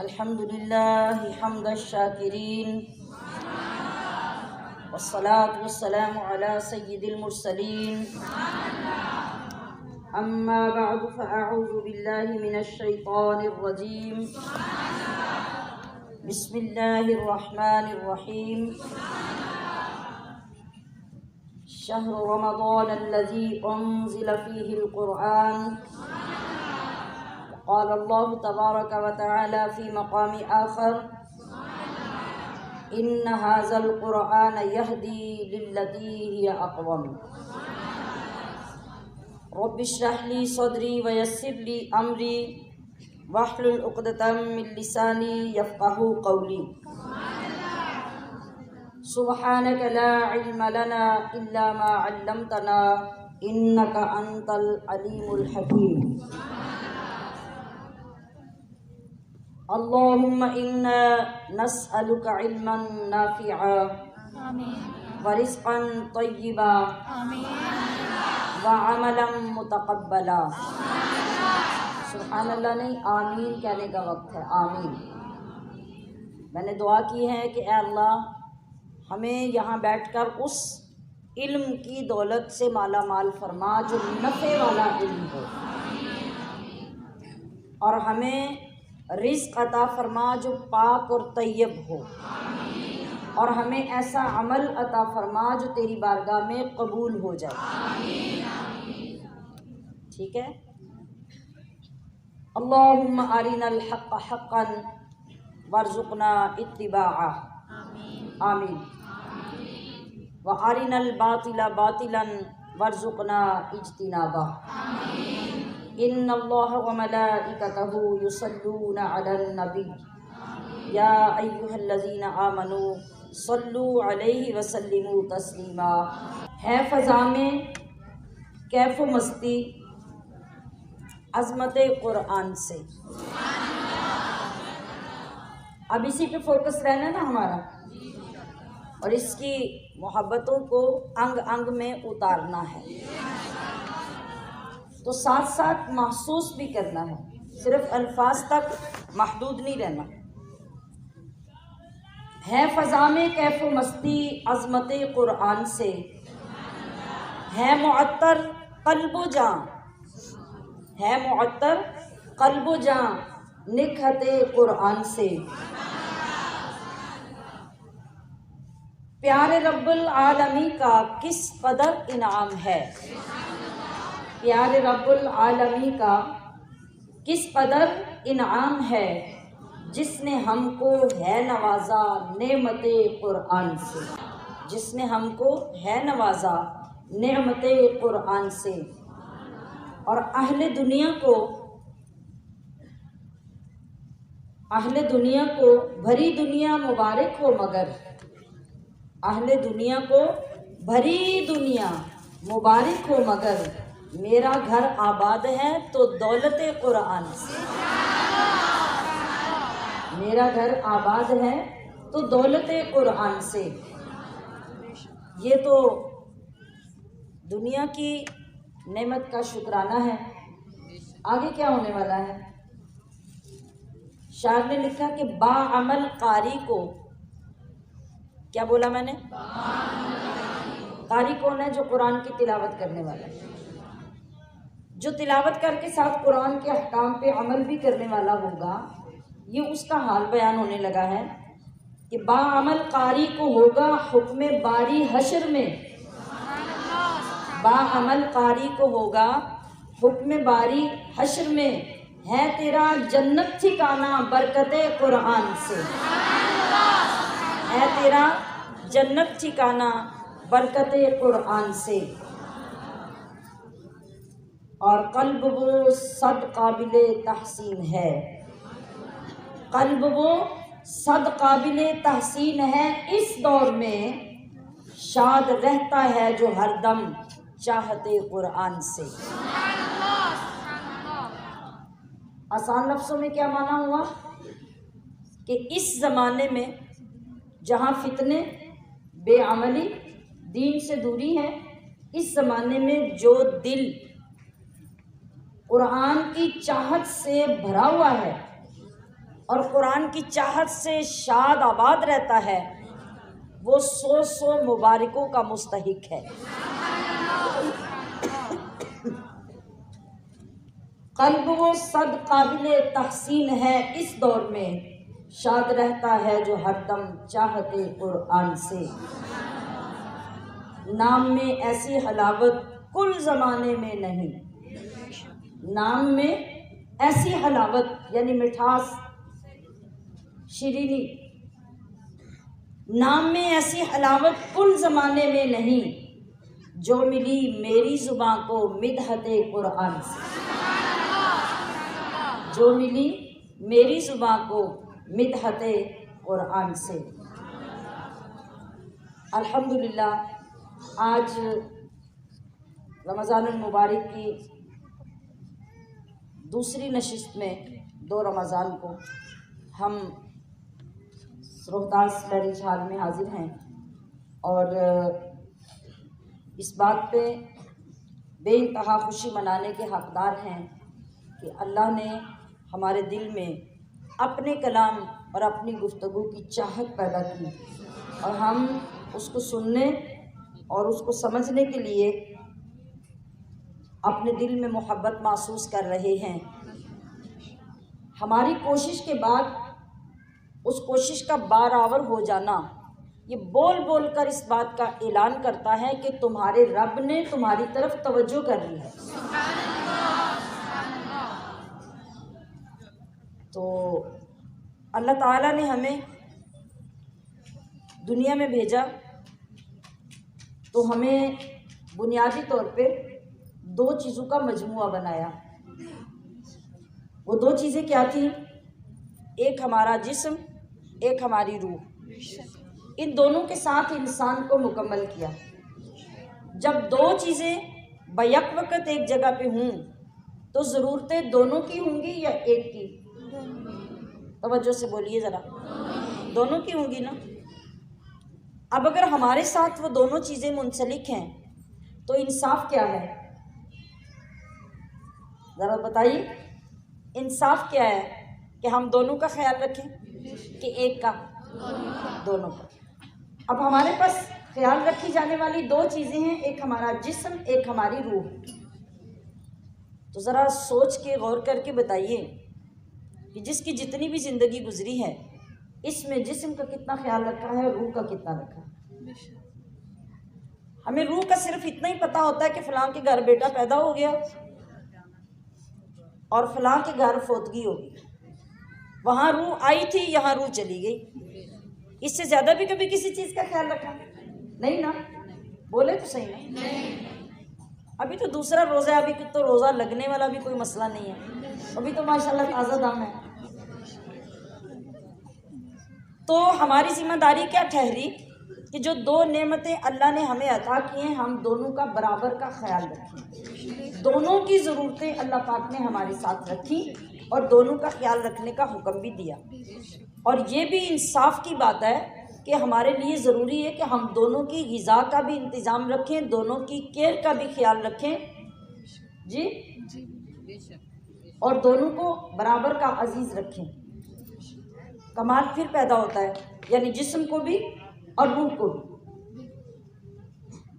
الحمد للہ حمد الشاکرین والصلاة والسلام علی سید المرسلین اما بعد فاعوذ باللہ من الشیطان الرجیم بسم اللہ الرحمن الرحیم شہر رمضان الذی انزل فیہ القرآن قال اللہ تبارک و تعالی فی مقام آخر ان ھذا القرآن یہدی للتی ہی اقوم رب اشرح لی صدری ویسر لی امری واحلل عقدۃ من لسانی یفقہوا قولی سبحانک لا علم لنا الا ما علمتنا انک انت العلیم الحکیم اللہم انا نسألک علما نافعا ورزقا طیبا وعملا متقبلا۔ سبحان اللہ نہیں، آمین کہنے کا وقت ہے، آمین۔ میں نے دعا کی ہے کہ اے اللہ ہمیں یہاں بیٹھ کر اس علم کی دولت سے مالا مال فرما جو نفع والا علم ہو، اور ہمیں رزق عطا فرما جو پاک اور طیب ہو، اور ہمیں ایسا عمل عطا فرما جو تیری بارگاہ میں قبول ہو جائے۔ ٹھیک ہے؟ اللہم ارنا الحق حقا وارزقنا اتباعہ، آمین، وارنا الباطل باطلا وارزقنا اجتنابہ۔ ان اللہ وملائکتہ یصلون علی النبی یا ایھا الذین آمنوا صلوا علیہ وسلموا تسلیما۔ ہے فضا میں کیف و مستی عظمت قرآن سے۔ اب اسی پہ فوکس رہنا نا ہمارا، اور اس کی محبتوں کو انگ انگ میں اتارنا ہے، تو ساتھ ساتھ محسوس بھی کرنا ہے، صرف الفاظ تک محدود نہیں رہنا۔ ہے فضا میں کیف و مستی عظمت قرآن سے، ہے معطر قلب و جاں، ہے معطر قلب و جاں نکہت قرآن سے۔ پیارے رب العالمین کا کس قدر انعام ہے، پیارے رب العالمین کا کس قدر انعام ہے، جس نے ہم کو ہے نوازا نعمت قرآن سے، جس نے ہم کو ہے نوازا نعمت قرآن سے۔ اور اہل دنیا کو بھری دنیا مبارک ہو، مگر اہل دنیا کو بھری دنیا مبارک ہو، مگر میرا گھر آباد ہے تو دولت قرآن سے، میرا گھر آباد ہے تو دولت قرآن سے۔ یہ تو دنیا کی نعمت کا شکرانہ ہے۔ آگے کیا ہونے والا ہے؟ شاعر نے لکھا کہ با عمل قاری کو، کیا بولا میں نے؟ قاری کون ہے؟ جو قرآن کی تلاوت کرنے والا ہے، جو تلاوت کر کے ساتھ قرآن کے احکام پہ عمل بھی کرنے والا ہوگا۔ یہ اس کا حال بیان ہونے لگا ہے کہ با عمل قاری کو ہوگا حکم باری حشر میں، با عمل قاری کو ہوگا حکم باری حشر میں، ہے تیرا جنت ٹھکانہ برکت قرآن سے، ہے تیرا جنت ٹھکانہ برکت قرآن سے۔ اور قلب وہ صد قابل تحسین ہے، قلب وہ صد قابل تحسین ہے، اس دور میں شاد رہتا ہے جو ہر دم چاہتے قرآن سے۔ آسان لفظوں میں کیا معنی ہوا کہ اس زمانے میں جہاں فتنے، بے عملی، دین سے دوری ہے، اس زمانے میں جو دل قرآن کی چاہت سے بھرا ہوا ہے، اور قرآن کی چاہت سے شاد آباد رہتا ہے، وہ 100 مبارکوں کا مستحق ہے۔ قلب وہ صد قابل تحسین ہے اس دور میں، شاد رہتا ہے جو ہر دم چاہتے قرآن سے۔ نام میں ایسی حلاوت کل زمانے میں نہیں، نام میں ایسی حلاوت یعنی مٹھاس، شیرینی، نام میں ایسی حلاوت کل زمانے میں نہیں، جو ملی میری زباں کو مدحت قرآن سے، جو ملی میری زباں کو مدحت قرآن سے۔ الحمدللہ آج رمضان المبارک کی دوسری نشست میں 2 رمضان کو ہم روہتاس میرج ہال میں حاضر ہیں، اور اس بات پہ بے انتہا خوشی منانے کے حقدار ہیں کہ اللہ نے ہمارے دل میں اپنے کلام اور اپنی گفتگو کی چاہت پیدا کی، اور ہم اس کو سننے اور اس کو سمجھنے کے لیے اپنے دل میں محبت محسوس کر رہے ہیں۔ ہماری کوشش کے بعد اس کوشش کا بارآور ہو جانا یہ بول بول کر اس بات کا اعلان کرتا ہے کہ تمہارے رب نے تمہاری طرف توجہ کر لی ہے۔ تو اللہ تعالیٰ نے ہمیں دنیا میں بھیجا تو ہمیں بنیادی طور پہ 2 چیزوں کا مجموعہ بنایا۔ وہ 2 چیزیں کیا تھیں؟ ایک ہمارا جسم، ایک ہماری روح۔ ان دونوں کے ساتھ انسان کو مکمل کیا۔ جب 2 چیزیں بیک وقت ایک جگہ پہ ہوں تو ضرورتیں دونوں کی ہوں گی یا ایک کی؟ توجہ سے بولیے ذرا، دونوں کی ہوں گی نا۔ اب اگر ہمارے ساتھ وہ دونوں چیزیں منسلک ہیں تو انصاف کیا ہے؟ ذرا بتائیے، انصاف کیا ہے؟ کہ ہم دونوں کا خیال رکھیں کہ ایک کا؟ دونوں کا۔ اب ہمارے پاس خیال رکھی جانے والی 2 چیزیں ہیں، ایک ہمارا جسم، ایک ہماری روح۔ تو ذرا سوچ کے غور کر کے بتائیے کہ جس کی جتنی بھی زندگی گزری ہے اس میں جسم کا کتنا خیال رکھا ہے، روح کا کتنا رکھا ہے؟ ہمیں روح کا صرف اتنا ہی پتہ ہوتا ہے کہ فلاں کے گھر بیٹا پیدا ہو گیا اور فلاں کے گھر فوتگی ہوگی، وہاں روح آئی تھی، یہاں روح چلی گئی۔ اس سے زیادہ بھی کبھی کسی چیز کا خیال رکھا نہیں نا؟ بولے تو صحیح نا۔ ابھی تو دوسرا روزہ ہے، ابھی تو روزہ لگنے والا بھی کوئی مسئلہ نہیں ہے، ابھی تو ماشاءاللہ تازہ دم ہے۔ تو ہماری ذمہ داری کیا ٹھہری کہ جو 2 نعمتیں اللہ نے ہمیں عطا کی ہیں ہم دونوں کا برابر کا خیال رکھیں۔ دونوں کی ضرورتیں اللہ پاک نے ہمارے ساتھ رکھی اور دونوں کا خیال رکھنے کا حکم بھی دیا۔ اور یہ بھی انصاف کی بات ہے کہ ہمارے لیے ضروری ہے کہ ہم دونوں کی غذا کا بھی انتظام رکھیں، دونوں کی کیئر کا بھی خیال رکھیں، جی، اور دونوں کو برابر کا عزیز رکھیں۔ کمال پھر پیدا ہوتا ہے، یعنی جسم کو بھی اور روح کو بھی۔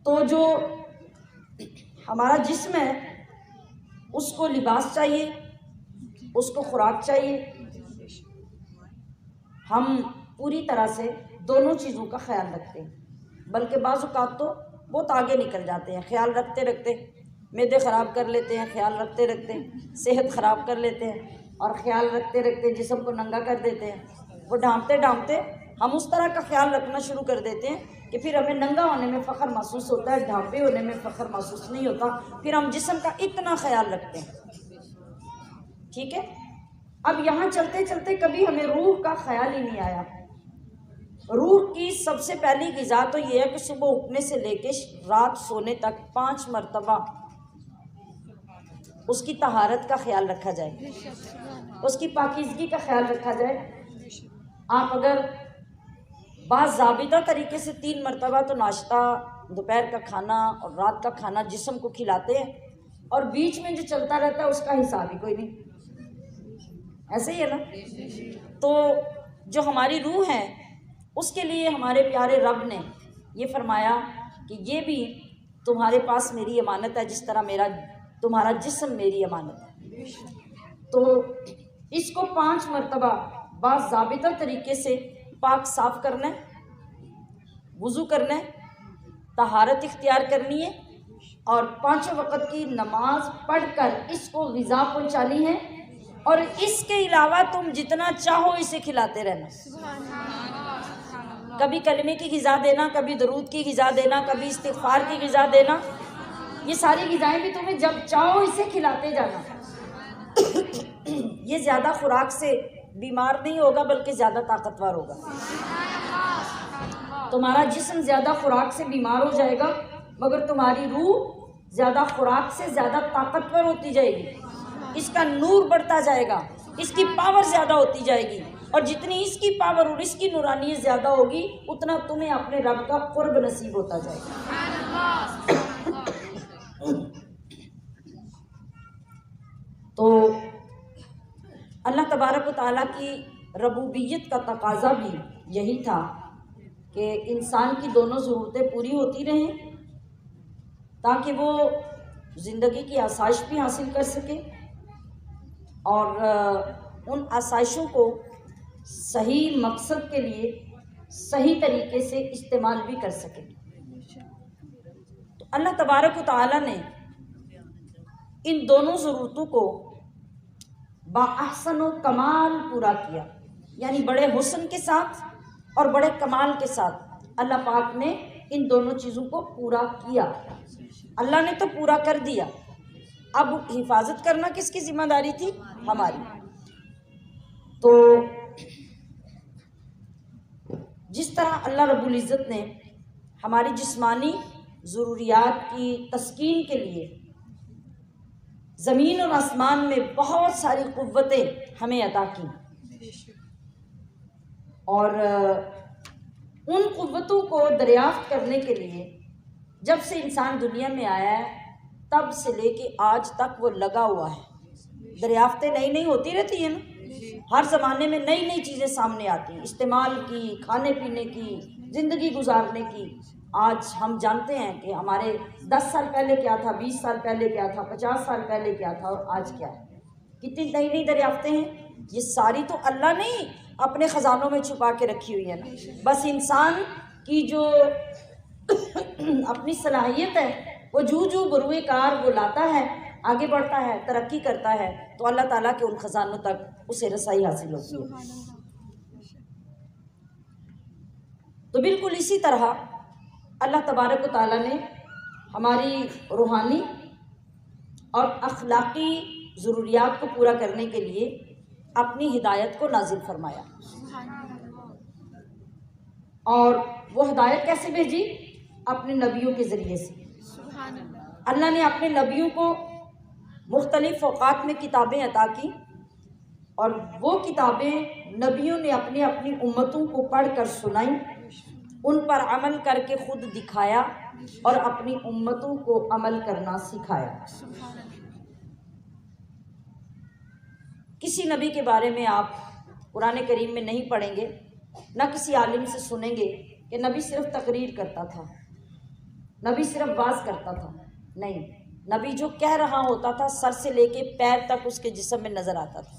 تو جو ہمارا جسم ہے اس کو لباس چاہیے، اس کو خوراک چاہیے۔ ہم پوری طرح سے دونوں چیزوں کا خیال رکھتے ہیں، بلکہ بعض اوقات تو بہت آگے نکل جاتے ہیں، خیال رکھتے رکھتے معدے خراب کر لیتے ہیں، خیال رکھتے رکھتے صحت خراب کر لیتے ہیں، اور خیال رکھتے رکھتے جسم کو ننگا کر دیتے ہیں۔ وہ ڈھانپتے ڈھانپتے ہم اس طرح کا خیال رکھنا شروع کر دیتے ہیں کہ پھر ہمیں ننگا ہونے میں فخر محسوس ہوتا ہے، ڈھانپے ہونے میں فخر محسوس نہیں ہوتا، پھر ہم جسم کا اتنا خیال رکھتے ہیں۔ ٹھیک ہے، اب یہاں چلتے چلتے کبھی ہمیں روح کا خیال ہی نہیں آیا۔ روح کی سب سے پہلی غذا تو یہ ہے کہ صبح اٹھنے سے لے کے رات سونے تک 5 مرتبہ اس کی طہارت کا خیال رکھا جائے، اس کی پاکیزگی کا خیال رکھا جائے۔ آپ اگر باضابطہ طریقے سے 3 مرتبہ تو ناشتہ، دوپہر کا کھانا اور رات کا کھانا جسم کو کھلاتے ہیں، اور بیچ میں جو چلتا رہتا ہے اس کا حساب ہی کوئی نہیں، ایسے ہی ہے نا؟ تو جو ہماری روح ہے اس کے لیے ہمارے پیارے رب نے یہ فرمایا کہ یہ بھی تمہارے پاس میری امانت ہے، جس طرح تمہارا جسم میری امانت ہے۔ تو اس کو 5 مرتبہ باضابطہ طریقے سے پاک صاف کرنا ہے، وضو کرنا ہے، طہارت اختیار کرنی ہے، اور 5 وقت کی نماز پڑھ کر اس کو غذا پہنچانی ہے، اور اس کے علاوہ تم جتنا چاہو اسے کھلاتے رہنا۔ کبھی کلمے کی غذا دینا، کبھی درود کی غذا دینا، کبھی استغفار کی غذا دینا، یہ ساری غذائیں بھی تمہیں جب چاہو اسے کھلاتے جانا۔ یہ زیادہ خوراک سے بیمار نہیں ہوگا بلکہ زیادہ طاقتور ہوگا۔ تمہارا جسم زیادہ خوراک سے بیمار ہو جائے گا مگر تمہاری روح زیادہ خوراک سے زیادہ طاقتور ہوتی جائے گی، اس کا نور بڑھتا جائے گا، اس کی پاور زیادہ ہوتی جائے گی، اور جتنی اس کی پاور اور اس کی نورانیت زیادہ ہوگی اتنا تمہیں اپنے رب کا قرب نصیب ہوتا جائے گا۔ تو اللہ تبارک و تعالیٰ کی ربوبیت کا تقاضا بھی یہی تھا کہ انسان کی دونوں ضرورتیں پوری ہوتی رہیں تاکہ وہ زندگی کی آسائش بھی حاصل کر سکے اور ان آسائشوں کو صحیح مقصد کے لیے صحیح طریقے سے استعمال بھی کر سکے۔ تو اللہ تبارک و تعالیٰ نے ان دونوں ضرورتوں کو باحسن و کمال پورا کیا، یعنی بڑے حسن کے ساتھ اور بڑے کمال کے ساتھ اللہ پاک نے ان دونوں چیزوں کو پورا کیا۔ اللہ نے تو پورا کر دیا، اب حفاظت کرنا کس کی ذمہ داری تھی؟ ہماری۔ تو جس طرح اللہ رب العزت نے ہماری جسمانی ضروریات کی تسکین کے لیے زمین اور آسمان میں بہت ساری قوتیں ہمیں عطا کی، اور ان قوتوں کو دریافت کرنے کے لیے جب سے انسان دنیا میں آیا ہے تب سے لے کے آج تک وہ لگا ہوا ہے۔ دریافتیں نئی نئی ہوتی رہتی ہیں نا، ہر زمانے میں نئی نئی چیزیں سامنے آتی ہیں، استعمال کی، کھانے پینے کی، زندگی گزارنے کی۔ آج ہم جانتے ہیں کہ ہمارے 10 سال پہلے کیا تھا، 20 سال پہلے کیا تھا، 50 سال پہلے کیا تھا، اور آج کیا ہے۔ کتنی نئی نئی دریافتیں ہیں، یہ ساری تو اللہ نے اپنے خزانوں میں چھپا کے رکھی ہوئی ہے نا، بس انسان کی جو اپنی صلاحیت ہے وہ جو بروئے کار وہ لاتا ہے، آگے بڑھتا ہے، ترقی کرتا ہے، تو اللہ تعالیٰ کے ان خزانوں تک اسے رسائی حاصل ہوتی ہے۔ تو بالکل اسی طرح اللہ تبارک و تعالیٰ نے ہماری روحانی اور اخلاقی ضروریات کو پورا کرنے کے لیے اپنی ہدایت کو نازل فرمایا، اور وہ ہدایت کیسے بھیجی؟ اپنے نبیوں کے ذریعے سے۔ اللہ نے اپنے نبیوں کو مختلف اوقات میں کتابیں عطا کی، اور وہ کتابیں نبیوں نے اپنی اپنی امتوں کو پڑھ کر سنائیں، ان پر عمل کر کے خود دکھایا اور اپنی امتوں کو عمل کرنا سکھایا۔ کسی نبی کے بارے میں آپ قرآن کریم میں نہیں پڑھیں گے، نہ کسی عالم سے سنیں گے کہ نبی صرف تقریر کرتا تھا، نبی صرف واعظ کرتا تھا۔ نہیں، نبی جو کہہ رہا ہوتا تھا سر سے لے کے پیر تک اس کے جسم میں نظر آتا تھا۔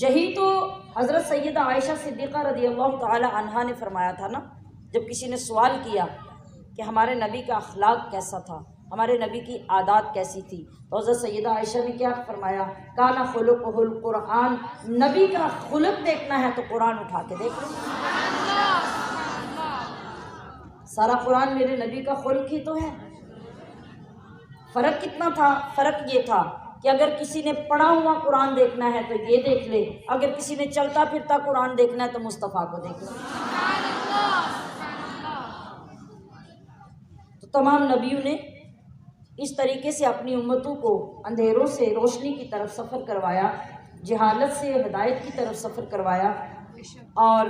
یہی تو حضرت سیدہ عائشہ صدیقہ رضی اللہ تعالی عنہا نے فرمایا تھا نا، جب کسی نے سوال کیا کہ ہمارے نبی کا اخلاق کیسا تھا، ہمارے نبی کی عادات کیسی تھی، تو حضرت سیدہ عائشہ نے کیا فرمایا؟ کانا خلقہ القرآن، نبی کا خلق دیکھنا ہے تو قرآن اٹھا کے دیکھ لو۔ سارا قرآن میرے نبی کا خلق ہی تو ہے۔ فرق کتنا تھا؟ فرق یہ تھا کہ اگر کسی نے پڑھا ہوا قرآن دیکھنا ہے تو یہ دیکھ لے، اگر کسی نے چلتا پھرتا قرآن دیکھنا ہے تو مصطفیٰ کو دیکھ لے۔ تو تمام نبیوں نے اس طریقے سے اپنی امتوں کو اندھیروں سے روشنی کی طرف سفر کروایا، جہالت سے ہدایت کی طرف سفر کروایا، اور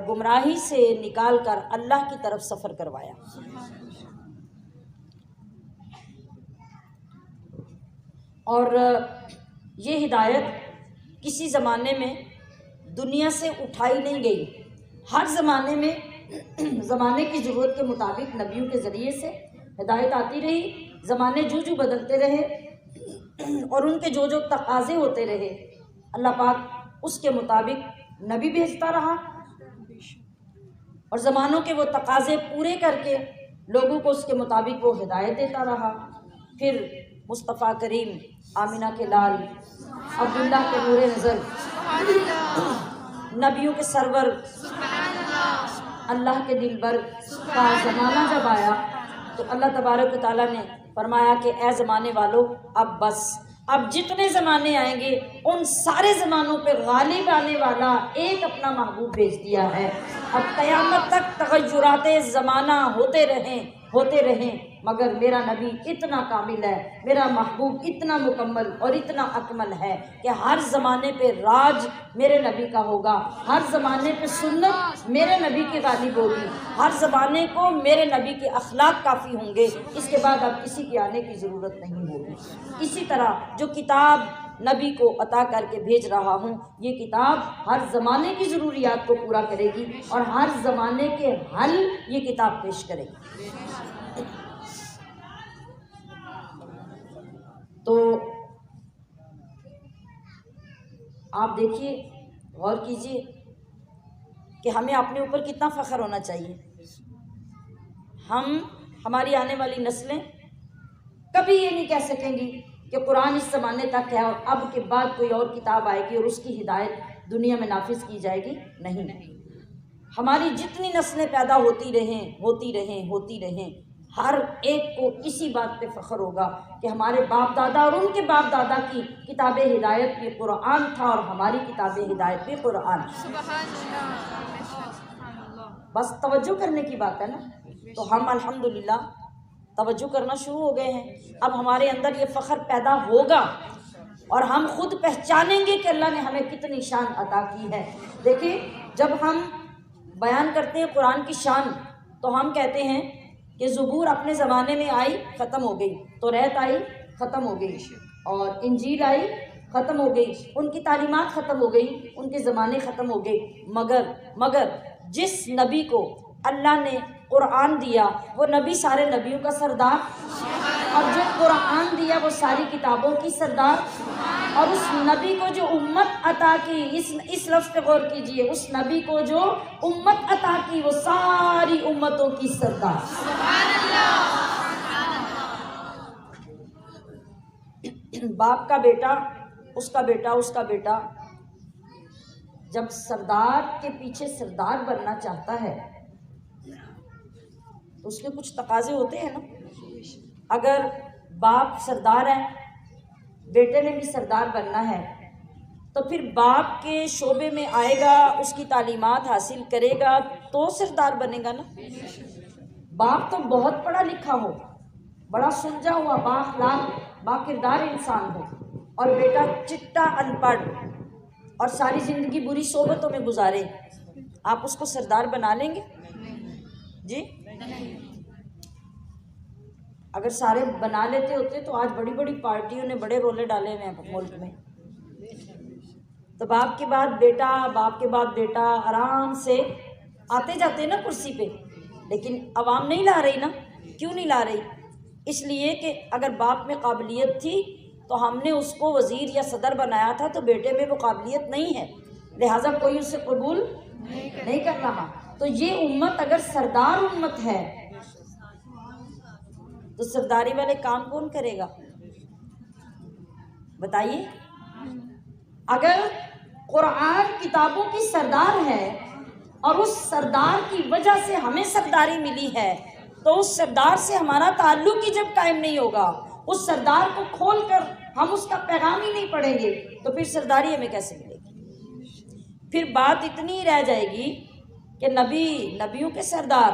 گمراہی سے نکال کر اللہ کی طرف سفر کروایا۔ اور یہ ہدایت کسی زمانے میں دنیا سے اٹھائی نہیں گئی، ہر زمانے میں زمانے کی ضرورت کے مطابق نبیوں کے ذریعے سے ہدایت آتی رہی، زمانے جو بدلتے رہے اور ان کے جو تقاضے ہوتے رہے، اللہ پاک اس کے مطابق نبی بھیجتا رہا اور زمانوں کے وہ تقاضے پورے کر کے لوگوں کو اس کے مطابق وہ ہدایت دیتا رہا۔ پھر مصطفیٰ کریم، آمینہ کے لال، عبداللہ کے نور نظر، نبیوں کے سرور، اللہ کے دلبر کا زمانہ جب آیا تو اللہ تبارک و تعالیٰ نے فرمایا کہ اے زمانے والو، اب بس، اب جتنے زمانے آئیں گے ان سارے زمانوں پہ غالب آنے والا ایک اپنا محبوب بھیج دیا ہے۔ اب قیامت تک تغیرات زمانہ ہوتے رہیں مگر میرا نبی اتنا کامل ہے، میرا محبوب اتنا مکمل اور اتنا اکمل ہے کہ ہر زمانے پہ راج میرے نبی کا ہوگا، ہر زمانے پہ سنت میرے نبی کی غالب ہوگی، ہر زمانے کو میرے نبی کے اخلاق کافی ہوں گے، اس کے بعد اب کسی کے آنے کی ضرورت نہیں ہوگی۔ اسی طرح جو کتاب نبی کو عطا کر کے بھیج رہا ہوں، یہ کتاب ہر زمانے کی ضروریات کو پورا کرے گی اور ہر زمانے کے حل یہ کتاب پیش کرے گی۔ تو آپ دیکھیے، غور کیجئے کہ ہمیں اپنے اوپر کتنا فخر ہونا چاہیے۔ ہماری آنے والی نسلیں کبھی یہ نہیں کہہ سکیں گی کہ قرآن اس زمانے تک ہے اور اب کے بعد کوئی اور کتاب آئے گی اور اس کی ہدایت دنیا میں نافذ کی جائے گی، نہیں۔ ہماری جتنی نسلیں پیدا ہوتی رہیں ہر ایک کو اسی بات پہ فخر ہوگا کہ ہمارے باپ دادا اور ان کے باپ دادا کی کتاب ہدایت بھی قرآن تھا اور ہماری کتاب ہدایت بھی قرآن۔ بس توجہ کرنے کی بات ہے نا، تو ہم الحمدللہ توجہ کرنا شروع ہو گئے ہیں۔ اب ہمارے اندر یہ فخر پیدا ہوگا اور ہم خود پہچانیں گے کہ اللہ نے ہمیں کتنی شان عطا کی ہے۔ دیکھیں، جب ہم بیان کرتے ہیں قرآن کی شان تو ہم کہتے ہیں کہ زبور اپنے زمانے میں آئی، ختم ہو گئی، توریت آئی، ختم ہو گئی، اور انجیل آئی، ختم ہو گئی، ان کی تعلیمات ختم ہو گئی، ان کے زمانے ختم ہو گئے، مگر جس نبی کو اللہ نے قرآن دیا وہ نبی سارے نبیوں کا سردار، اور جو قرآن دیا وہ ساری کتابوں کی سردار، اور اس نبی کو جو امت عطا کی، اس لفظ پہ غور کیجئے، اس نبی کو جو امت عطا کی وہ ساری امتوں کی سردار۔ باپ کا بیٹا، اس کا بیٹا جب سردار کے پیچھے سردار بننا چاہتا ہے تو اس کے کچھ تقاضے ہوتے ہیں نا۔ اگر باپ سردار ہے، بیٹے نے بھی سردار بننا ہے، تو پھر باپ کے شعبے میں آئے گا، اس کی تعلیمات حاصل کرے گا تو سردار بنے گا نا۔ باپ تو بہت پڑھا لکھا ہو، بڑا سلجھا ہوا، بااخلاق با کردار انسان ہو، اور بیٹا چٹا ان پڑھ اور ساری زندگی بری صحبتوں میں گزارے، آپ اس کو سردار بنا لیں گے؟ جی، اگر سارے بنا لیتے ہوتے تو آج بڑی بڑی پارٹیوں نے بڑے رولے ڈالے ہوئے ہیں ملک میں۔ تو باپ کے بعد بیٹا آرام سے آتے جاتے نا کرسی پہ، لیکن عوام نہیں لا رہی نا۔ کیوں نہیں لا رہی؟ اس لیے کہ اگر باپ میں قابلیت تھی تو ہم نے اس کو وزیر یا صدر بنایا تھا، تو بیٹے میں وہ قابلیت نہیں ہے، لہٰذا کوئی اسے قبول نہیں کر رہا۔ تو یہ امت اگر سردار امت ہے تو سرداری والے کام کون کرے گا؟ بتائیے۔ اگر قرآن کتابوں کی سردار ہے اور اس سردار کی وجہ سے ہمیں سرداری ملی ہے، تو اس سردار سے ہمارا تعلق ہی جب قائم نہیں ہوگا، اس سردار کو کھول کر ہم اس کا پیغام ہی نہیں پڑھیں گے، تو پھر سرداری ہمیں کیسے ملے گی؟ پھر بات اتنی رہ جائے گی کہ نبیوں کے سردار،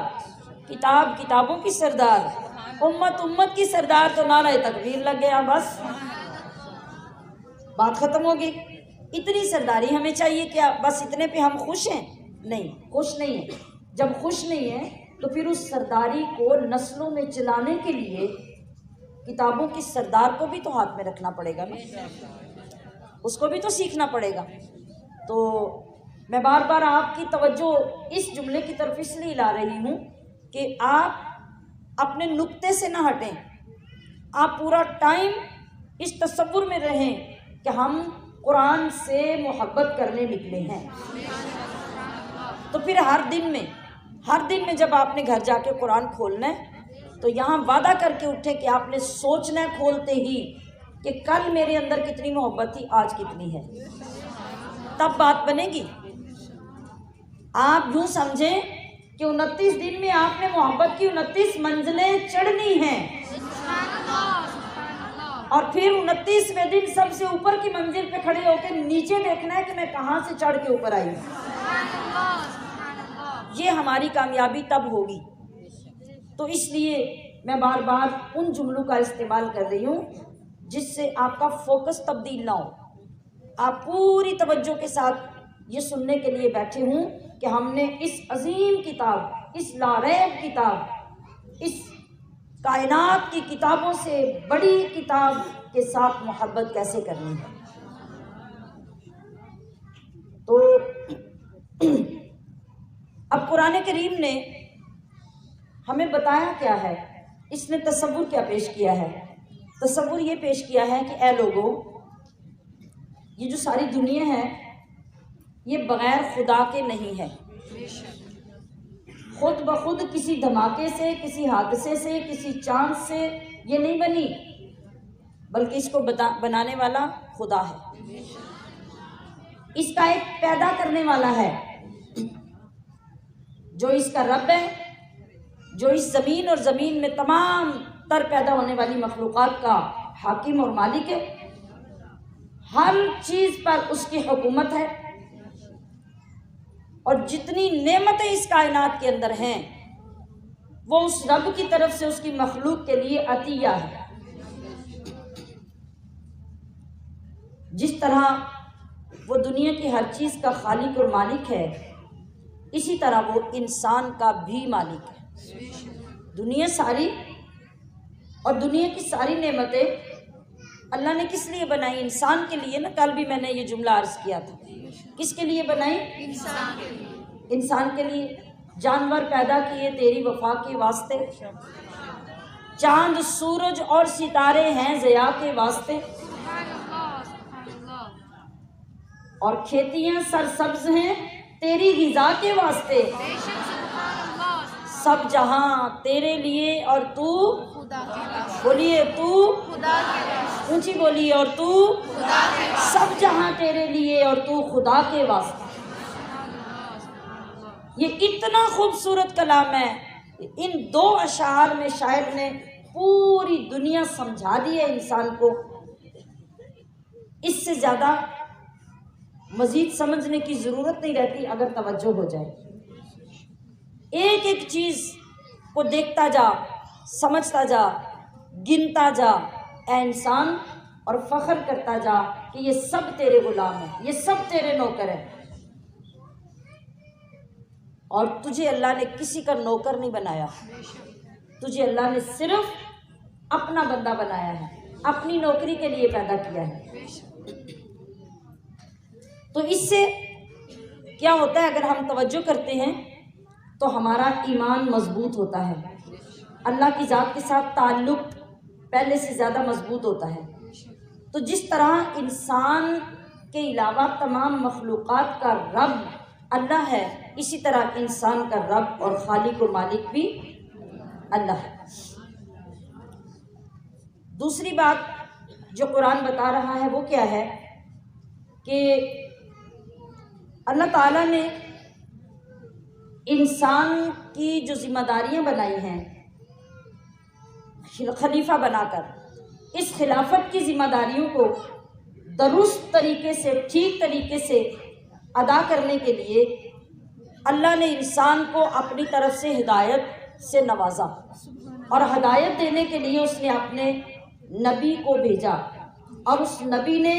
کتابوں کی سردار، امت کی سردار، تو نعرہ تکبیر لگ گیا، بس بات ختم ہو گئی۔ اتنی سرداری ہمیں چاہیے کیا بس اتنے پہ ہم خوش ہیں؟ نہیں، خوش نہیں ہیں۔ جب خوش نہیں ہیں تو پھر اس سرداری کو نسلوں میں چلانے کے لیے کتابوں کی سردار کو بھی تو ہاتھ میں رکھنا پڑے گا نا۔ اس کو بھی تو سیکھنا پڑے گا۔ تو میں بار بار آپ کی توجہ اس جملے کی طرف اس لیے لا رہی ہوں کہ آپ اپنے نقطے سے نہ ہٹیں، آپ پورا ٹائم اس تصور میں رہیں کہ ہم قرآن سے محبت کرنے نکلے ہیں۔ تو پھر ہر دن میں جب آپ نے گھر جا کے قرآن کھولنا ہے تو یہاں وعدہ کر کے اٹھے کہ آپ نے سوچنا ہے کھولتے ہی کہ کل میرے اندر کتنی محبت تھی، آج کتنی ہے، تب بات بنے گی۔ آپ یوں سمجھیں کہ 29 دن میں آپ نے محبت کی 29 منزلیں چڑھنی ہیں، اور پھر 29ویں دن سب سے اوپر کی منزل پہ کھڑے ہو کے نیچے دیکھنا ہے کہ میں کہاں سے چڑھ کے اوپر آئی ہوں۔ یہ ہماری کامیابی تب ہوگی۔ تو اس لیے میں بار بار ان جملوں کا استعمال کر رہی ہوں جس سے آپ کا فوکس تبدیل نہ ہو، آپ پوری توجہ کے ساتھ یہ سننے کے لیے بیٹھے ہوں کہ ہم نے اس عظیم کتاب، اس لاریب کتاب، اس کائنات کی کتابوں سے بڑی کتاب کے ساتھ محبت کیسے کرنی ہے۔ تو اب قرآن کریم نے ہمیں بتایا کیا ہے، اس نے تصور کیا پیش کیا ہے؟ تصور یہ پیش کیا ہے کہ اے لوگوں، یہ جو ساری دنیا ہے یہ بغیر خدا کے نہیں ہے، خود بخود کسی دھماکے سے، کسی حادثے سے، کسی چانس سے یہ نہیں بنی، بلکہ اس کو بنانے والا خدا ہے، اس کا ایک پیدا کرنے والا ہے جو اس کا رب ہے، جو اس زمین اور زمین میں تمام تر پیدا ہونے والی مخلوقات کا حاکم اور مالک ہے، ہر چیز پر اس کی حکومت ہے، اور جتنی نعمتیں اس کائنات کے اندر ہیں وہ اس رب کی طرف سے اس کی مخلوق کے لیے عطیہ ہے۔ جس طرح وہ دنیا کی ہر چیز کا خالق اور مالک ہے، اسی طرح وہ انسان کا بھی مالک ہے۔ دنیا ساری اور دنیا کی ساری نعمتیں اللہ نے کس لیے بنائی؟ انسان کے لیے نا۔ کل بھی میں نے یہ جملہ عرض کیا تھا، کس کے لیے بنائی؟ انسان کے لیے۔ انسان کے لیے جانور پیدا کیے تیری وفا کے واسطے، چاند سورج اور ستارے ہیں ضیاء کے واسطے، اور کھیتیاں سرسبز ہیں تیری غذا کے واسطے، سب جہاں تیرے لیے اور تو بولیے تو اونچی بولیے، اور تو سب جہاں تیرے لیے اور تو خدا کے واسطے۔ یہ اتنا خوبصورت کلام ہے، ان دو اشعار میں شاعر نے پوری دنیا سمجھا دی ہے انسان کو۔ اس سے زیادہ مزید سمجھنے کی ضرورت نہیں رہتی اگر توجہ ہو جائے۔ ایک ایک چیز کو دیکھتا جا، سمجھتا جا، گنتا جا اے انسان، اور فخر کرتا جا کہ یہ سب تیرے غلام ہیں، یہ سب تیرے نوکر ہیں، اور تجھے اللہ نے کسی کا نوکر نہیں بنایا، تجھے اللہ نے صرف اپنا بندہ بنایا ہے، اپنی نوکری کے لیے پیدا کیا ہے۔ تو اس سے کیا ہوتا ہے؟ اگر ہم توجہ کرتے ہیں تو ہمارا ایمان مضبوط ہوتا ہے، اللہ کی ذات کے ساتھ تعلق پہلے سے زیادہ مضبوط ہوتا ہے۔ تو جس طرح انسان کے علاوہ تمام مخلوقات کا رب اللہ ہے، اسی طرح انسان کا رب اور خالق و مالک بھی اللہ ہے۔ دوسری بات جو قرآن بتا رہا ہے وہ کیا ہے کہ اللہ تعالیٰ نے انسان کی جو ذمہ داریاں بنائی ہیں خلیفہ بنا کر، اس خلافت کی ذمہ داریوں کو درست طریقے سے، ٹھیک طریقے سے ادا کرنے کے لیے اللہ نے انسان کو اپنی طرف سے ہدایت سے نوازا، اور ہدایت دینے کے لیے اس نے اپنے نبی کو بھیجا، اور اس نبی نے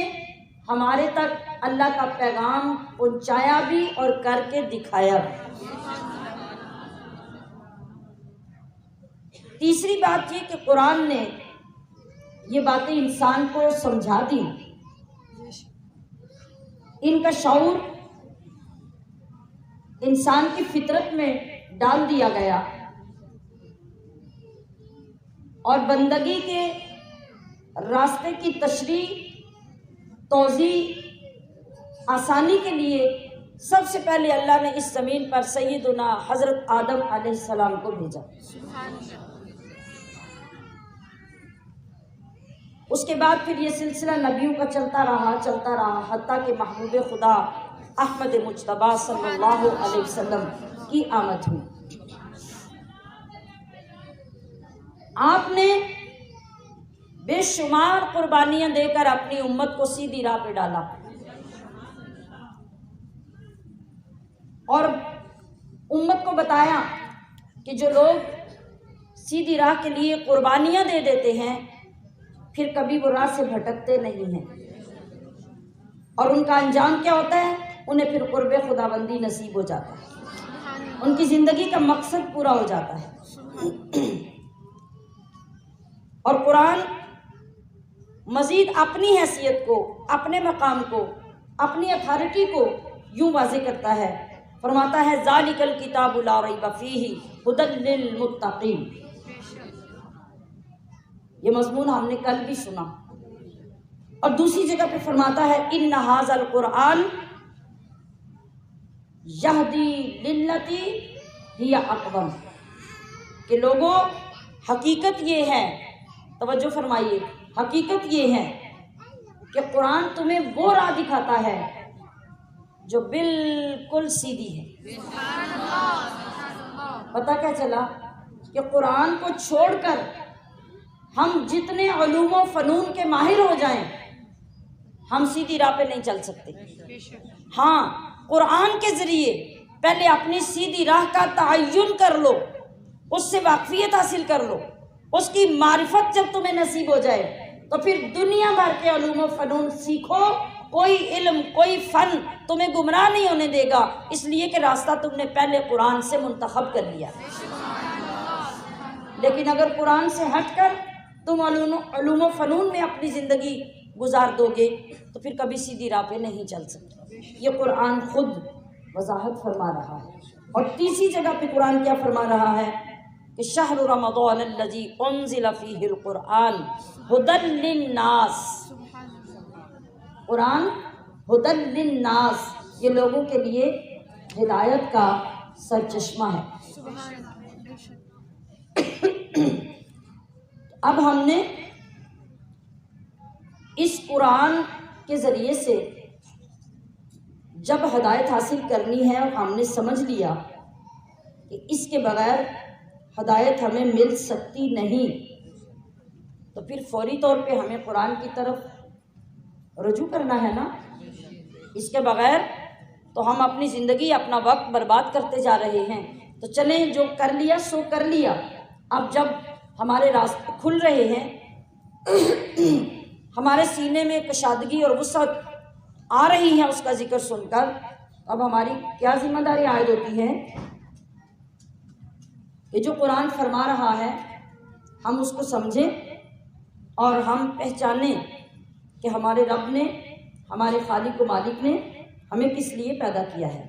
ہمارے تک اللہ کا پیغام پہنچایا بھی اور کر کے دکھایا بھی۔ تیسری بات یہ کہ قرآن نے یہ باتیں انسان کو سمجھا دی ان کا شعور انسان کی فطرت میں ڈال دیا گیا اور بندگی کے راستے کی تشریح، توضیح، آسانی کے لیے سب سے پہلے اللہ نے اس زمین پر سیدنا حضرت آدم علیہ السلام کو بھیجا۔ اس کے بعد پھر یہ سلسلہ نبیوں کا چلتا رہا حتیٰ کہ محبوب خدا احمد مجتبیٰ صلی اللہ علیہ وسلم کی آمد ہوئی۔ آپ نے بے شمار قربانیاں دے کر اپنی امت کو سیدھی راہ پہ ڈالا اور امت کو بتایا کہ جو لوگ سیدھی راہ کے لیے قربانیاں دے دیتے ہیں پھر کبھی وہ راہ سے بھٹکتے نہیں ہیں، اور ان کا انجام کیا ہوتا ہے؟ انہیں پھر قرب خدا بندی نصیب ہو جاتا ہے، ان کی زندگی کا مقصد پورا ہو جاتا ہے۔ اور قرآن مزید اپنی حیثیت کو، اپنے مقام کو، اپنی اتھارٹی کو یوں واضح کرتا ہے، فرماتا ہے ذالک الکتاب لا ریب فیہ ھدی للمتقین۔ یہ مضمون ہم نے کل بھی سنا، اور دوسری جگہ پہ فرماتا ہے ان ھذا القرآن یہدی للتی ہی اقوم، کہ لوگوں حقیقت یہ ہے، توجہ فرمائیے، حقیقت یہ ہے کہ قرآن تمہیں وہ راہ دکھاتا ہے جو بالکل سیدھی ہے۔ پتہ کیا چلا کہ قرآن کو چھوڑ کر ہم جتنے علوم و فنون کے ماہر ہو جائیں ہم سیدھی راہ پہ نہیں چل سکتے۔ ہاں، قرآن کے ذریعے پہلے اپنی سیدھی راہ کا تعین کر لو، اس سے واقفیت حاصل کر لو، اس کی معرفت جب تمہیں نصیب ہو جائے تو پھر دنیا بھر کے علوم و فنون سیکھو، کوئی علم، کوئی فن تمہیں گمراہ نہیں ہونے دے گا، اس لیے کہ راستہ تم نے پہلے قرآن سے منتخب کر لیا۔ لیکن اگر قرآن سے ہٹ کر تم علوم و فنون میں اپنی زندگی گزار دو گے تو پھر کبھی سیدھی راہ پہ نہیں چل سکتے۔ یہ قرآن خود وضاحت فرما رہا ہے۔ اور تیسری جگہ پہ قرآن کیا فرما رہا ہے کہ شہر رمضان الذی انزل فیہ القرآن ھدی للناس، قرآن ھدی للناس، یہ لوگوں کے لیے ہدایت کا سرچشمہ ہے۔ اب ہم نے اس قرآن کے ذریعے سے جب ہدایت حاصل کرنی ہے اور ہم نے سمجھ لیا کہ اس کے بغیر ہدایت ہمیں مل سکتی نہیں، تو پھر فوری طور پہ ہمیں قرآن کی طرف رجوع کرنا ہے نا۔ اس کے بغیر تو ہم اپنی زندگی، اپنا وقت برباد کرتے جا رہے ہیں۔ تو چلیں، جو کر لیا سو کر لیا، اب جب ہمارے راستے کھل رہے ہیں، ہمارے سینے میں کشادگی اور وسعت آ رہی ہے اس کا ذکر سن کر، اب ہماری کیا ذمہ داری عائد ہوتی ہے کہ جو قرآن فرما رہا ہے ہم اس کو سمجھیں اور ہم پہچانیں کہ ہمارے رب نے، ہمارے خالق و مالک نے ہمیں کس لیے پیدا کیا ہے،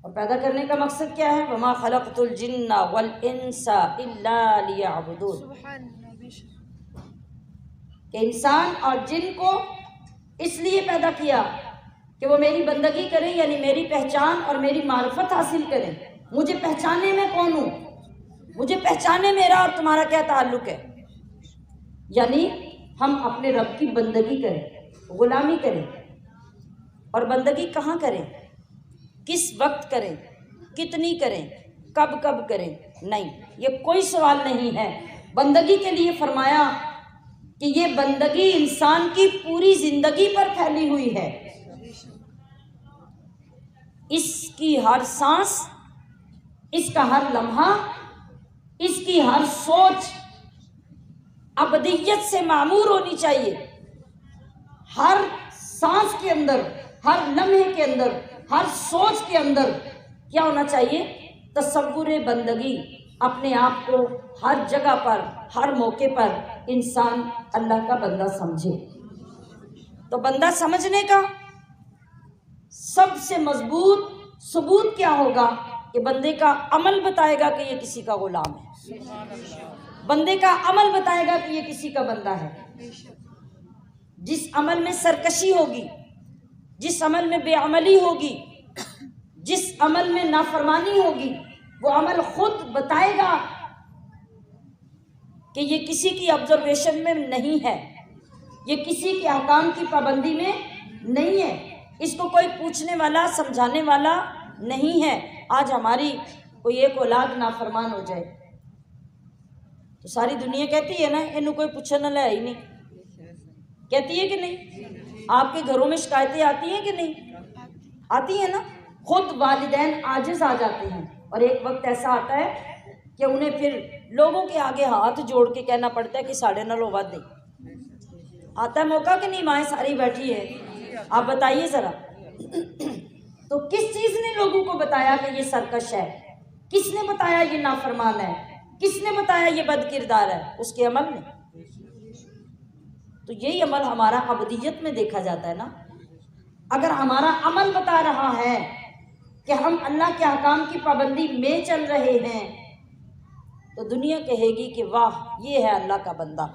اور پیدا کرنے کا مقصد کیا ہے؟ وَمَا خَلَقْتُ الْجِنَّ وَالْإِنسَ إِلَّا لِيَعْبُدُونَ، کہ انسان اور جن کو اس لیے پیدا کیا کہ وہ میری بندگی کریں، یعنی میری پہچان اور میری معرفت حاصل کریں، مجھے پہچانے میں کون ہوں، مجھے پہچانے میرا اور تمہارا کیا تعلق ہے، یعنی ہم اپنے رب کی بندگی کریں، غلامی کریں۔ اور بندگی کہاں کریں، کس وقت کریں، کتنی کریں، کب کب کریں؟ نہیں، یہ کوئی سوال نہیں ہے۔ بندگی کے لیے فرمایا کہ یہ بندگی انسان کی پوری زندگی پر پھیلی ہوئی ہے، اس کی ہر سانس، اس کا ہر لمحہ، اس کی ہر سوچ ابدیت سے معمور ہونی چاہیے۔ ہر سانس کے اندر، ہر لمحے کے اندر، ہر سوچ کے اندر کیا ہونا چاہیے؟ تصور بندگی، اپنے آپ کو ہر جگہ پر، ہر موقع پر انسان اللہ کا بندہ سمجھے۔ تو بندہ سمجھنے کا سب سے مضبوط ثبوت کیا ہوگا کہ بندے کا عمل بتائے گا کہ یہ کسی کا غلام ہے، بندے کا عمل بتائے گا کہ یہ کسی کا بندہ ہے۔ جس عمل میں سرکشی ہوگی، جس عمل میں بے عملی ہوگی، جس عمل میں نافرمانی ہوگی، وہ عمل خود بتائے گا کہ یہ کسی کی آبزرویشن میں نہیں ہے، یہ کسی کے احکام کی پابندی میں نہیں ہے، اس کو کوئی پوچھنے والا سمجھانے والا نہیں ہے۔ آج ہماری کوئی ایک اولاد نافرمان ہو جائے تو ساری دنیا کہتی ہے نا انہوں کوئی پوچھنے والا ہے ہی نہیں، کہتی ہے کہ نہیں؟ آپ کے گھروں میں شکایتیں آتی ہیں کہ نہیں؟ آتی ہیں نا۔ خود والدین عاجز آ جاتے ہیں اور ایک وقت ایسا آتا ہے کہ انہیں پھر لوگوں کے آگے ہاتھ جوڑ کے کہنا پڑتا ہے کہ ساڑھے نہ لو بات دے۔ آتا ہے موقع کہ نہیں؟ مائیں ساری بیٹھی ہے، آپ بتائیے ذرا۔ تو کس چیز نے لوگوں کو بتایا کہ یہ سرکش ہے؟ کس نے بتایا یہ نافرمان ہے؟ کس نے بتایا یہ بد کردار ہے؟ اس کے عمل نے۔ تو یہی عمل ہمارا عبودیت میں دیکھا جاتا ہے نا۔ اگر ہمارا عمل بتا رہا ہے کہ ہم اللہ کے احکام کی پابندی میں چل رہے ہیں تو دنیا کہے گی کہ واہ یہ ہے اللہ کا بندہ۔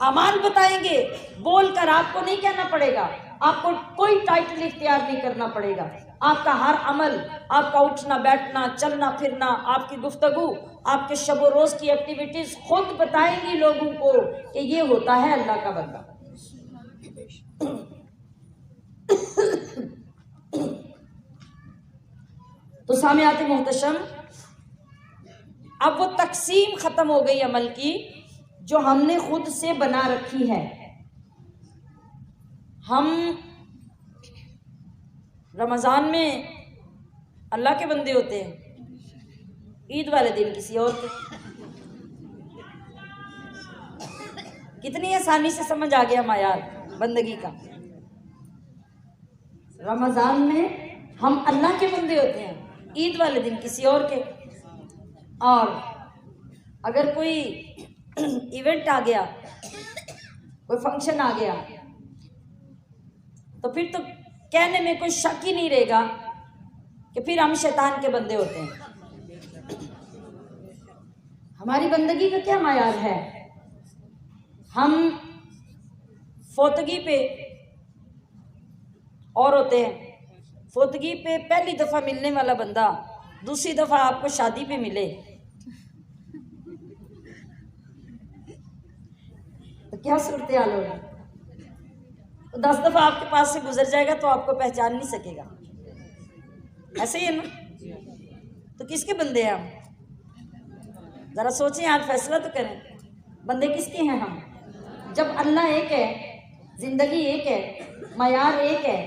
اعمال بتائیں گے، بول کر آپ کو نہیں کہنا پڑے گا، آپ کو کوئی ٹائٹل اختیار نہیں کرنا پڑے گا۔ آپ کا ہر عمل، آپ کا اٹھنا بیٹھنا، چلنا پھرنا، آپ کی گفتگو، آپ کے شب و روز کی ایکٹیویٹیز خود بتائیں گی لوگوں کو کہ یہ ہوتا ہے اللہ کا بندہ۔ تو سامعات محتشم، اب وہ تقسیم ختم ہو گئی عمل کی جو ہم نے خود سے بنا رکھی ہے۔ ہم رمضان میں اللہ کے بندے ہوتے ہیں، عید والے دن کسی اور کے۔ کتنی آسانی سے سمجھ آ گیا معیار بندگی کا۔ رمضان میں ہم اللہ کے بندے ہوتے ہیں، عید والے دن کسی اور کے۔ اور اگر کوئی ایونٹ آ گیا، کوئی فنکشن آ گیا، تو پھر تو کہنے میں کوئی شک ہی نہیں رہے گا کہ پھر ہم شیطان کے بندے ہوتے ہیں۔ ہماری بندگی کا کیا معیار ہے؟ ہم فوتگی پہ اور ہوتے ہیں، فوتگی پہ پہلی دفعہ ملنے والا بندہ دوسری دفعہ آپ کو شادی پہ ملے تو کیا صورتحال ہوگی؟ 10 دفعہ آپ کے پاس سے گزر جائے گا تو آپ کو پہچان نہیں سکے گا، ایسے ہی ہے نا؟ تو کس کے بندے ہیں ہم؟ ذرا سوچیں، آج فیصلہ تو کریں، بندے کس کے ہیں ہم؟ جب اللہ ایک ہے، زندگی ایک ہے، معیار ایک ہے،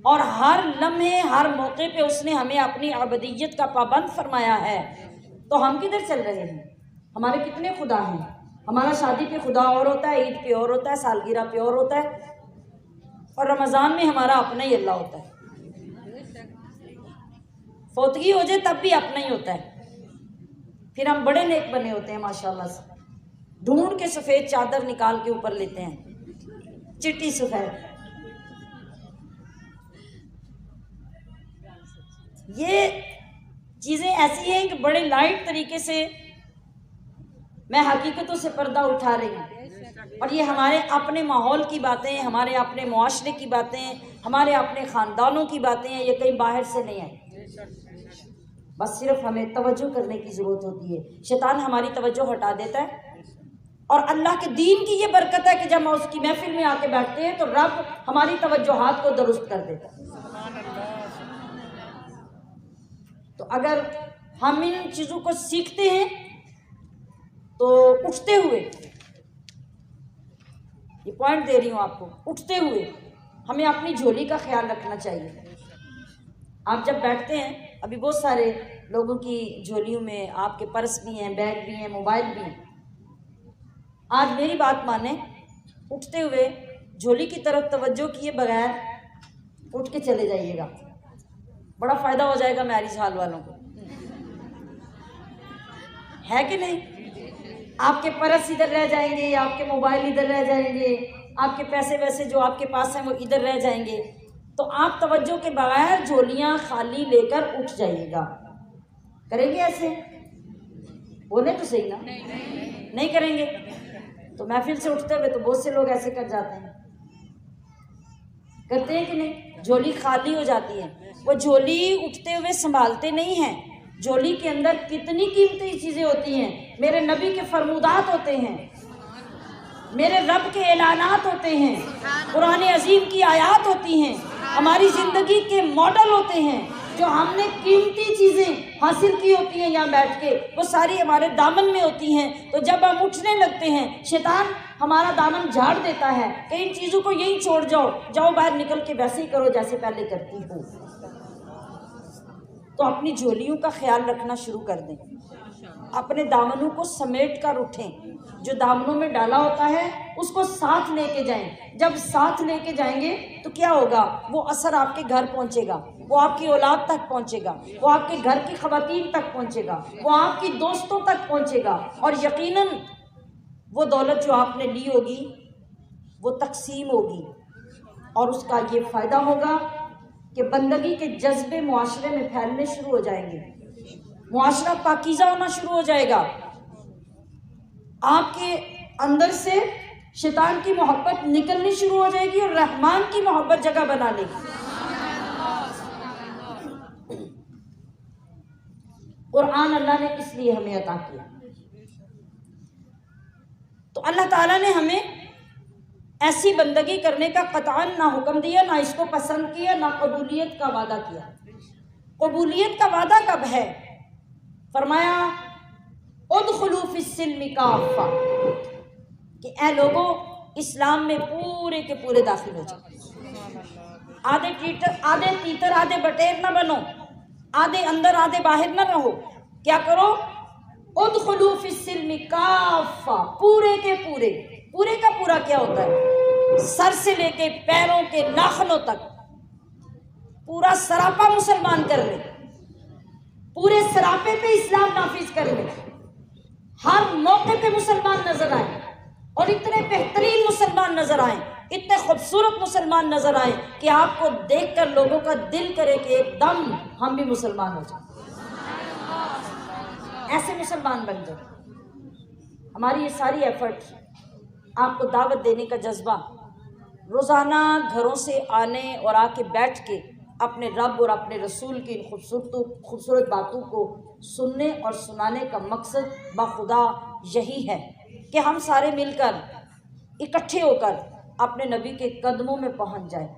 اور ہر لمحے ہر موقع پہ اس نے ہمیں اپنی عبودیت کا پابند فرمایا ہے، تو ہم کدھر چل رہے ہیں؟ ہمارے کتنے خدا ہیں؟ ہمارا شادی پہ خدا اور ہوتا ہے، عید پہ اور ہوتا ہے، سالگرہ پہ اور ہوتا ہے، اور رمضان میں ہمارا اپنا ہی اللہ ہوتا ہے۔ فوتگی ہو جائے تب بھی اپنا ہی ہوتا ہے، پھر ہم بڑے نیک بنے ہوتے ہیں ماشاءاللہ سے، ڈھونڈ کے سفید چادر نکال کے اوپر لیتے ہیں، چٹی سفید۔ یہ چیزیں ایسی ہیں کہ بڑے لائٹ طریقے سے میں حقیقتوں سے پردہ اٹھا رہی ہوں، اور یہ ہمارے اپنے ماحول کی باتیں، ہمارے اپنے معاشرے کی باتیں، ہمارے اپنے خاندانوں کی باتیں ہیں، یہ کہیں باہر سے نہیں ہیں۔ بس صرف ہمیں توجہ کرنے کی ضرورت ہوتی ہے۔ شیطان ہماری توجہ ہٹا دیتا ہے، اور اللہ کے دین کی یہ برکت ہے کہ جب ہم اس کی محفل میں آ کے بیٹھتے ہیں تو رب ہماری توجہات کو درست کر دیتا ہے۔ تو اگر ہم ان چیزوں کو سیکھتے ہیں تو اٹھتے ہوئے، یہ پوائنٹ دے رہی ہوں آپ کو، اٹھتے ہوئے ہمیں اپنی جھولی کا خیال رکھنا چاہیے۔ آپ جب بیٹھتے ہیں، ابھی بہت سارے لوگوں کی جھولیوں میں آپ کے پرس بھی ہیں، بیگ بھی ہیں، موبائل بھی ہیں۔ آج میری بات مانیں، اٹھتے ہوئے جھولی کی طرف توجہ کیے بغیر اٹھ کے چلے جائیے گا، بڑا فائدہ ہو جائے گا میرج ہال والوں کو، ہے کہ نہیں؟ آپ کے پرس ادھر رہ جائیں گے، آپ کے موبائل ادھر رہ جائیں گے، آپ کے پیسے ویسے جو آپ کے پاس ہیں وہ ادھر رہ جائیں گے، تو آپ توجہ کے بغیر جھولیاں خالی لے کر اٹھ جائیے گا۔ کریں گے ایسے؟ بولے تو صحیح نا، نہیں کریں گے تو محفل سے اٹھتے ہوئے تو بہت سے لوگ ایسے کر جاتے ہیں، کرتے ہیں کہ نہیں؟ جھولی خالی ہو جاتی ہے، وہ جھولی اٹھتے ہوئے سنبھالتے نہیں ہیں۔ جھولی کے اندر کتنی قیمتی چیزیں ہوتی ہیں، میرے نبی کے فرمودات ہوتے ہیں، میرے رب کے اعلانات ہوتے ہیں، قرآن عظیم کی آیات ہوتی ہیں، ہماری زندگی کے ماڈل ہوتے ہیں، جو ہم نے قیمتی چیزیں حاصل کی ہوتی ہیں یہاں بیٹھ کے، وہ ساری ہمارے دامن میں ہوتی ہیں۔ تو جب ہم اٹھنے لگتے ہیں شیطان ہمارا دامن جھاڑ دیتا ہے کہ ان چیزوں کو یہیں چھوڑ جاؤ، جاؤ باہر نکل کے ویسے ہی کرو جیسے پہلے کرتی ہو۔ تو اپنی جھولیوں کا خیال رکھنا شروع کر دیں، اپنے دامنوں کو سمیٹ کر اٹھیں، جو دامنوں میں ڈالا ہوتا ہے اس کو ساتھ لے کے جائیں۔ جب ساتھ لے کے جائیں گے تو کیا ہوگا؟ وہ اثر آپ کے گھر پہنچے گا، وہ آپ کی اولاد تک پہنچے گا، وہ آپ کے گھر کی خواتین تک پہنچے گا، وہ آپ کی دوستوں تک پہنچے گا، اور یقیناً وہ دولت جو آپ نے لی ہوگی وہ تقسیم ہوگی، اور اس کا یہ فائدہ ہوگا کہ بندگی کے جذبے معاشرے میں پھیلنے شروع ہو جائیں گے، معاشرہ پاکیزہ ہونا شروع ہو جائے گا، آپ کے اندر سے شیطان کی محبت نکلنی شروع ہو جائے گی اور رحمان کی محبت جگہ بنا لے گی۔ قرآن اللہ نے اس لیے ہمیں عطا کیا، تو اللہ تعالیٰ نے ہمیں ایسی بندگی کرنے کا قطعاً نہ حکم دیا، نہ اس کو پسند کیا، نہ قبولیت کا وعدہ کیا۔ قبولیت کا وعدہ کب ہے؟ فرمایا ادخلوا فی السلم کافہ، کہ اے لوگوں اسلام میں پورے کے پورے داخل ہو جاؤ، آدھے تیتر آدھے بٹیر نہ بنو، آدھے اندر آدھے باہر نہ رہو، کیا کرو؟ ادخلوا فی السلم کافہ، پورے کے پورے۔ پورے کا پورا کیا ہوتا ہے؟ سر سے لے کے پیروں کے ناخنوں تک پورا سراپا مسلمان کر لے، پورے سراپے پہ اسلام نافذ کر لے، ہر موقع پہ مسلمان نظر آئے، اور اتنے بہترین مسلمان نظر آئیں، اتنے خوبصورت مسلمان نظر آئیں کہ آپ کو دیکھ کر لوگوں کا دل کرے کہ ایک دم ہم بھی مسلمان ہو جائیں، ایسے مسلمان بن جائیں۔ ہماری یہ ساری ایفرٹ، آپ کو دعوت دینے کا جذبہ، روزانہ گھروں سے آنے اور آ کے بیٹھ کے اپنے رب اور اپنے رسول کی ان خوبصورت باتوں کو سننے اور سنانے کا مقصد بخدا یہی ہے کہ ہم سارے مل کر اکٹھے ہو کر اپنے نبی کے قدموں میں پہنچ جائیں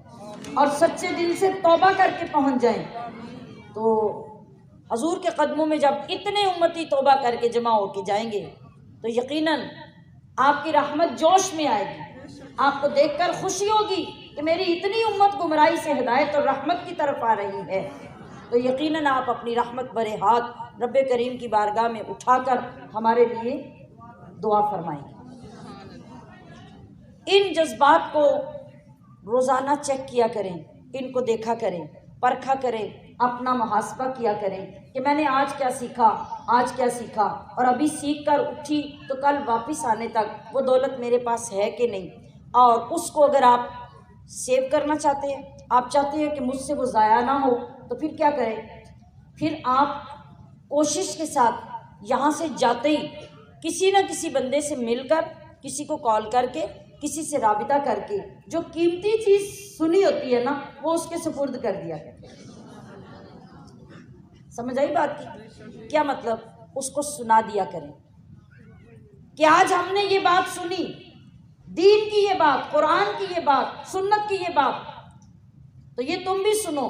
اور سچے دل سے توبہ کر کے پہنچ جائیں۔ تو حضور کے قدموں میں جب اتنے امتی توبہ کر کے جمع ہو کے جائیں گے تو یقیناً آپ کی رحمت جوش میں آئے گی، آپ کو دیکھ کر خوشی ہوگی کہ میری اتنی امت گمراہی سے ہدایت اور رحمت کی طرف آ رہی ہے، تو یقیناً آپ اپنی رحمت بھرے ہاتھ رب کریم کی بارگاہ میں اٹھا کر ہمارے لیے دعا فرمائیں گے۔ ان جذبات کو روزانہ چیک کیا کریں، ان کو دیکھا کریں، پرکھا کریں، اپنا محاسبہ کیا کریں کہ میں نے آج کیا سیکھا، آج کیا سیکھا، اور ابھی سیکھ کر اٹھی تو کل واپس آنے تک وہ دولت میرے پاس ہے کہ نہیں، اور اس کو اگر آپ سیو کرنا چاہتے ہیں، آپ چاہتے ہیں کہ مجھ سے وہ ضائع نہ ہو، تو پھر کیا کریں؟ پھر آپ کوشش کے ساتھ یہاں سے جاتے ہی کسی نہ کسی بندے سے مل کر، کسی کو کال کر کے، کسی سے رابطہ کر کے جو قیمتی چیز سنی ہوتی ہے نا وہ اس کے سپرد کر دیا کریں۔ سمجھ آئی بات کی؟ کیا مطلب؟ اس کو سنا دیا کریں کہ آج ہم نے یہ بات سنی، دین کی یہ بات، قرآن کی یہ بات، سنت کی یہ بات، تو یہ تم بھی سنو،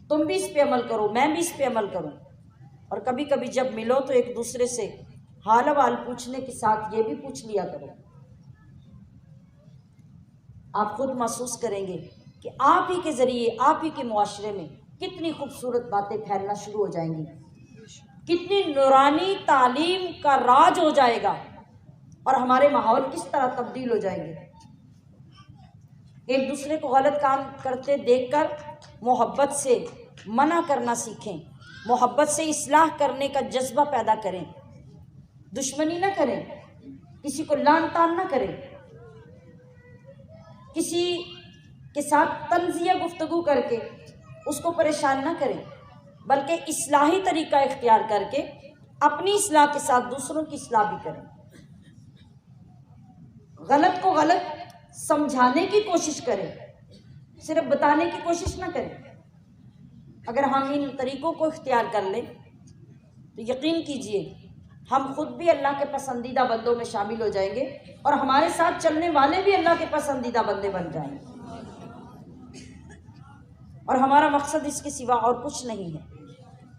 تم بھی اس پہ عمل کرو، میں بھی اس پہ عمل کروں۔ اور کبھی کبھی جب ملو تو ایک دوسرے سے حال حوال پوچھنے کے ساتھ یہ بھی پوچھ لیا کرو، آپ خود محسوس کریں گے کہ آپ ہی کے ذریعے، آپ ہی کے معاشرے میں کتنی خوبصورت باتیں پھیلنا شروع ہو جائیں گی، کتنی نورانی تعلیم کا راج ہو جائے گا، اور ہمارے ماحول کس طرح تبدیل ہو جائیں گے۔ ایک دوسرے کو غلط کام کرتے دیکھ کر محبت سے منع کرنا سیکھیں، محبت سے اصلاح کرنے کا جذبہ پیدا کریں، دشمنی نہ کریں، کسی کو لعن طعن نہ کریں۔ کسی کے ساتھ طنزیہ گفتگو کر کے اس کو پریشان نہ کریں، بلکہ اصلاحی طریقہ اختیار کر کے اپنی اصلاح کے ساتھ دوسروں کی اصلاح بھی کریں۔ غلط کو غلط سمجھانے کی کوشش کریں، صرف بتانے کی کوشش نہ کریں۔ اگر ہم ان طریقوں کو اختیار کر لیں تو یقین کیجئے ہم خود بھی اللہ کے پسندیدہ بندوں میں شامل ہو جائیں گے، اور ہمارے ساتھ چلنے والے بھی اللہ کے پسندیدہ بندے بن جائیں گے، اور ہمارا مقصد اس کے سوا اور کچھ نہیں ہے۔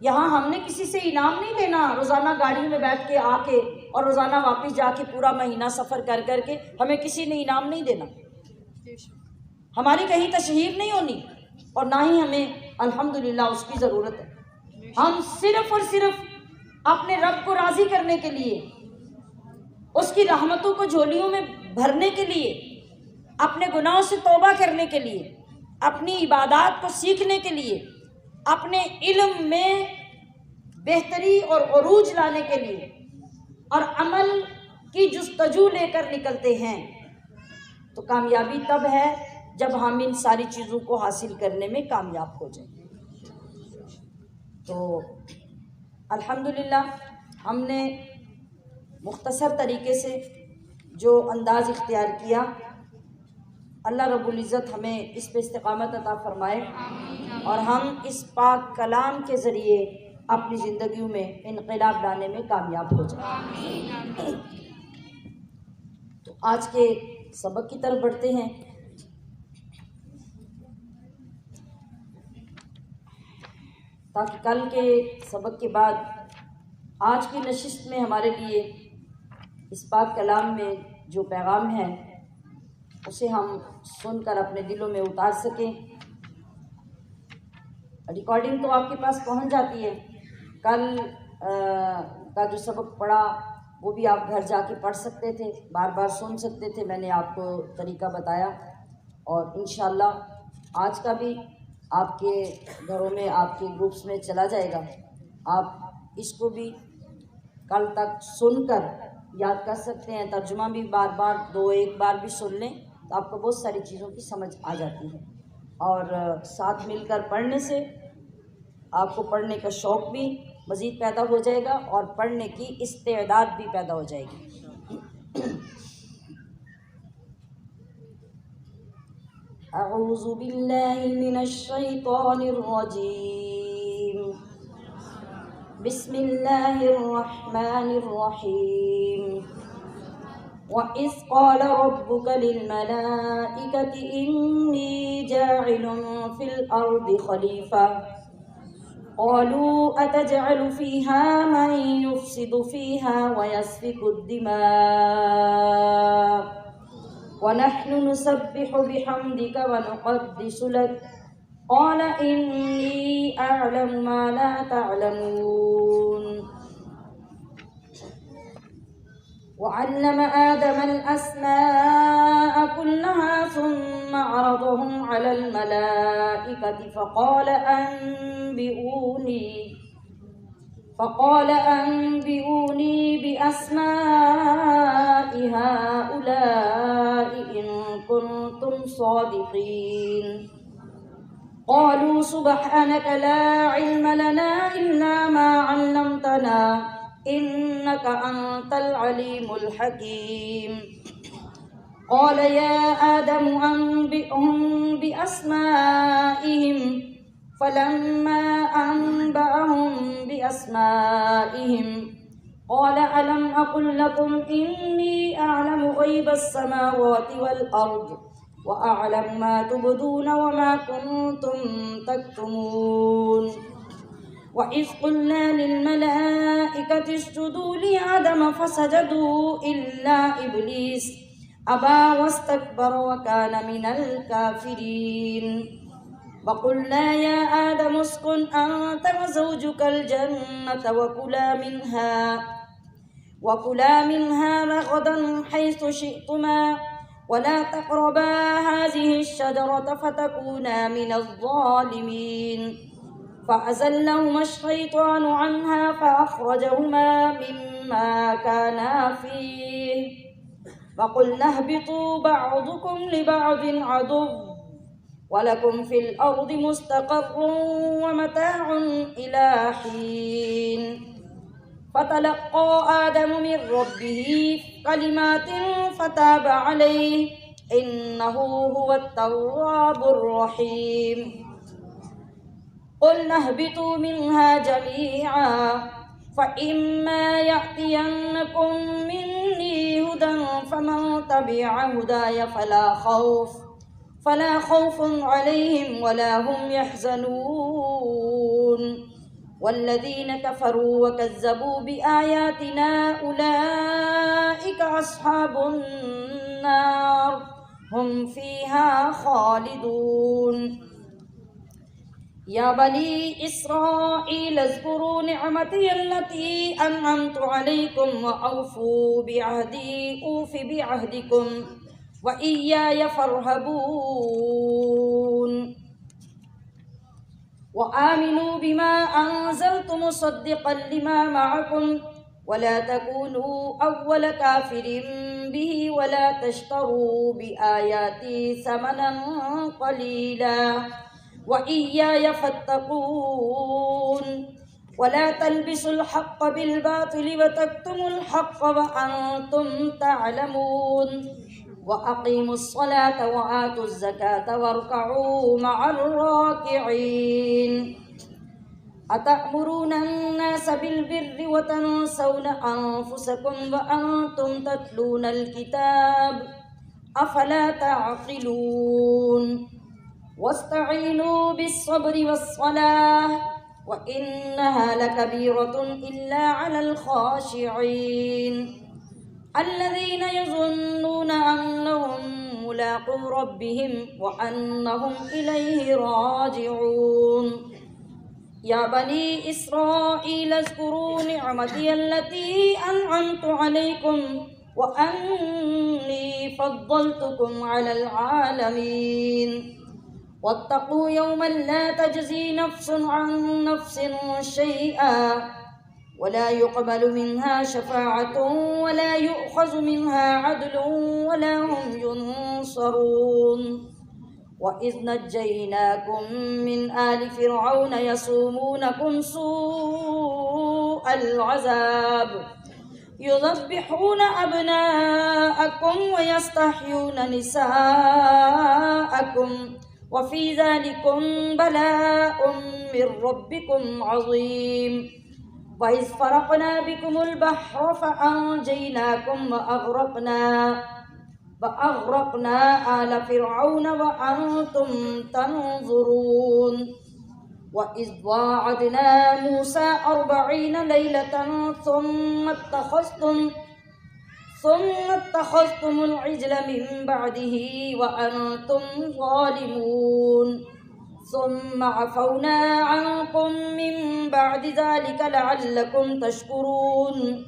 یہاں ہم نے کسی سے انعام نہیں لینا، روزانہ گاڑی میں بیٹھ کے آ کے اور روزانہ واپس جا کے پورا مہینہ سفر کر کر کے ہمیں کسی نے انعام نہیں دینا، ہماری کہیں تشہیر نہیں ہونی، اور نہ ہی ہمیں الحمدللہ اس کی ضرورت ہے۔ ہم صرف اور صرف اپنے رب کو راضی کرنے کے لیے، اس کی رحمتوں کو جھولیوں میں بھرنے کے لیے، اپنے گناہوں سے توبہ کرنے کے لیے، اپنی عبادات کو سیکھنے کے لیے، اپنے علم میں بہتری اور عروج لانے کے لیے اور عمل کی جستجو لے کر نکلتے ہیں، تو کامیابی تب ہے جب ہم ان ساری چیزوں کو حاصل کرنے میں کامیاب ہو جائیں۔ تو الحمدللہ ہم نے مختصر طریقے سے جو انداز اختیار کیا، اللہ رب العزت ہمیں اس پہ استقامت عطا فرمائے، اور ہم اس پاک کلام کے ذریعے اپنی زندگیوں میں انقلاب لانے میں کامیاب ہو جائیں۔ تو آج کے سبق کی طرف بڑھتے ہیں۔ تاکہ کل کے سبق کے بعد آج کی نشست میں ہمارے لیے اس پاک کلام میں جو پیغام ہے اسے ہم سن کر اپنے دلوں میں اتار سکیں۔ ریکارڈنگ تو آپ کے پاس پہنچ جاتی ہے، کل کا جو سبق پڑھا وہ بھی آپ گھر جا کے پڑھ سکتے تھے، بار بار سن سکتے تھے، میں نے آپ کو طریقہ بتایا، اور انشاءاللہ آج کا بھی آپ کے گھروں میں آپ کے گروپس میں چلا جائے گا۔ آپ اس کو بھی کل تک سن کر یاد کر سکتے ہیں، ترجمہ بھی بار بار ایک بار بھی سن لیں تو آپ کو بہت ساری چیزوں کی سمجھ آ جاتی ہے، اور ساتھ مل کر پڑھنے سے آپ کو پڑھنے کا شوق بھی مزید پیدا ہو جائے گا اور پڑھنے کی استعداد بھی پیدا ہو جائے گی۔ اعوذ باللہ من الشیطان الرجیم، بسم اللہ الرحمن الرحیم۔ وَإِذْ قَالَ رَبُّكَ لِلْمَلَائِكَةِ إِنِّي جَاعِلٌ فِي الْأَرْضِ خَلِيفَةً قَالُوا أَتَجْعَلُ فِيهَا مَن يُفْسِدُ فِيهَا وَيَسْفِكُ الدِّمَاءَ وَنَحْنُ نُسَبِّحُ بِحَمْدِكَ وَنُقَدِّسُ لَكَ قَالَ إِنِّي أَعْلَمُ مَا لَا تَعْلَمُونَ۔ وعلم آدم الأسماء كلها ثم عرضهم على الملائكة فقال أنبئوني بأسماء هؤلاء إن كنتم صادقين۔ قالوا سبحانك لا علم لنا إلا ما علمتنا إنك أنت العليم الحكيم۔ قال يا آدم أنبئهم بأسمائهم فلما أنبأهم بأسمائهم قال ألم أقل لكم إني أعلم غيب السماوات والأرض وأعلم ما تبدون وما كنتم تكتمون۔ وَإِذْ قُلْنَا لِلْمَلَائِكَةِ اسْجُدُوا لِآدَمَ فَسَجَدُوا إِلَّا إِبْلِيسَ أَبَى وَاسْتَكْبَرَ وَكَانَ مِنَ الْكَافِرِينَ۔ وَقُلْنَا يَا آدَمُ اسْكُنْ أَنْتَ وَزَوْجُكَ الْجَنَّةَ وَكُلَا مِنْهَا رَغَدًا حَيْثُ شِئْتُمَا وَلَا تَقْرَبَا هَٰذِهِ الشَّجَرَةَ فَتَكُونَا مِنَ الظَّالِمِينَ۔ فأزلهما الشيطان عنها فأخرجهما مما كانا فيه وقلنا اهبطوا بعضكم لبعض عدو ولكم في الأرض مستقر ومتاع إلى حين فتلقى آدم من ربه كلمات فتاب عليه إنه هو التواب الرحيم قلنا اهبطوا منها جميعا فإما يأتينكم مني هدى فمن تبع هداي فلا خوف عليهم ولا هم يحزنون والذين كفروا وكذبوا بآياتنا أولئك أصحاب النار هم فيها خالدون يا بني إسرائيل اذكروا نعمتي التي أنعمت عليكم وأوفوا بعهدي أوف بعهدكم وإياي فارهبون وآمنوا بما أنزلت مصدقا لما معكم ولا تكونوا أول كافر به ولا تشتروا بآياتي ثمنا قليلا وإياي فاتقون ولا تلبسوا الحق بالباطل وتكتموا الحق وأنتم تعلمون وأقيموا الصلاة وآتوا الزكاة واركعوا مع الراكعين أتأمرون الناس بالبر وتنسون أنفسكم وأنتم تتلون الكتاب أفلا تعقلون واستعينوا بالصبر والصلاة وإنها لكبيرة إلا على الخاشعين الذين يظنون أنهم ملاقو ربهم وأنهم إليه راجعون يا بني إسرائيل اذكروا نعمتي التي أنعمت عليكم وأني فضلتكم على العالمين واتقوا يوما لا تجزي نفس عن نفس شيئا ولا يقبل منها شفاعة ولا يؤخذ منها عدل ولا هم ينصرون وإذ نجيناكم من آل فرعون يصومونكم سوء العذاب يذبحون أبناءكم ويستحيون نساءكم وفي ذلكم بلاء من ربكم عظيم وإذ فرقنا بكم البحر فأنجيناكم وأغرقنا آل فرعون وأنتم تنظرون وإذ واعدنا موسى 40 ليلة ثم اتخذتم العجل من بعده وأنتم ظالمون ثم عفونا عنكم من بعد ذلك لعلكم تشكرون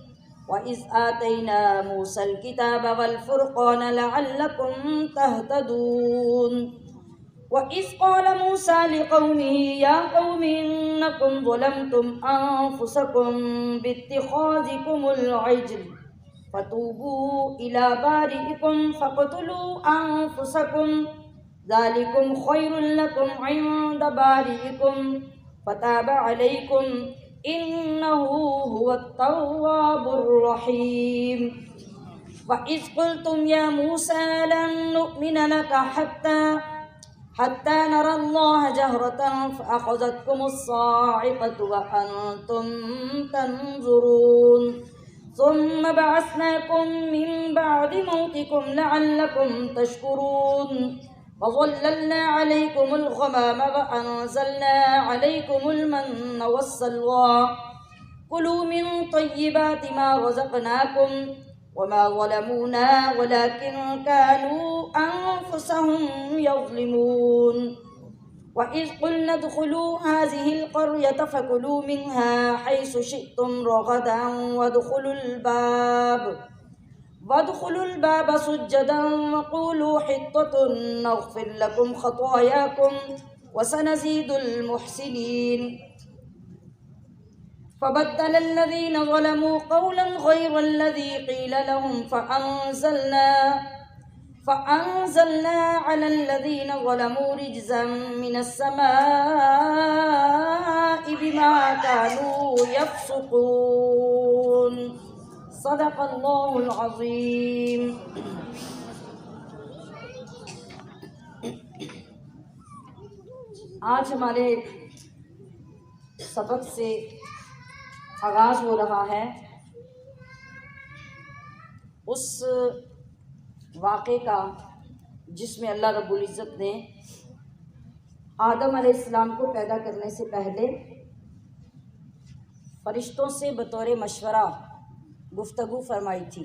وإذ آتينا موسى الكتاب والفرقان لعلكم تهتدون وإذ قال موسى لقومه يا قوم إنكم ظلمتم أنفسكم باتخاذكم العجل فتوبوا إلى بارئكم فاقتلوا أنفسكم ذلكم خير لكم عند بارئكم فتاب عليكم إنه هو التواب الرحيم وإذ قلتم يا موسى لن نؤمن لك حتى نرى الله جهرة فأخذتكم الصاعقة وأنتم تنظرون ثم بعثناكم من بعد موتكم لعلكم تشكرون وظللنا عليكم الغمام وأنزلنا عليكم المن والسلوى كلوا من طيبات ما رزقناكم وما ظلمونا ولكن كانوا أنفسهم يظلمون وإذ قلنا ادخلوا هذه القرية فكلوا منها حيث شئتم رغدا وادخلوا الباب سجدا وقولوا حطة نغفر لكم خطاياكم وسنزيد المحسنين فبدل الذين ظلموا قولا غير الذي قيل لهم فأنزلنا على الذين ظلموا رجزا من السماء بما كانوا يفسقون صدق اللہ العظیم۔ آج ہمارے سبق سے آغاز ہو رہا ہے اس واقعے کا جس میں اللہ رب العزت نے آدم علیہ السلام کو پیدا کرنے سے پہلے فرشتوں سے بطور مشورہ گفتگو فرمائی تھی۔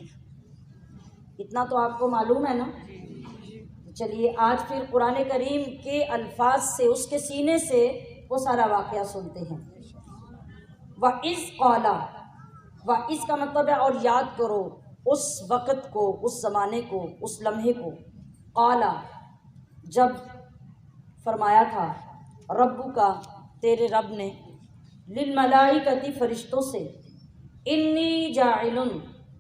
اتنا تو آپ کو معلوم ہے نا؟ چلیے آج پھر قرآن کریم کے الفاظ سے، اس کے سینے سے وہ سارا واقعہ سنتے ہیں۔ وَإِذْ قَالَ، وَإِذْ کا مطلب ہے اور یاد کرو اس وقت کو، اس زمانے کو، اس لمحے کو۔ قَالَ، جب فرمایا تھا، ربو کا، تیرے رب نے، للملائکۃ فرشتوں سے، انی جاعل،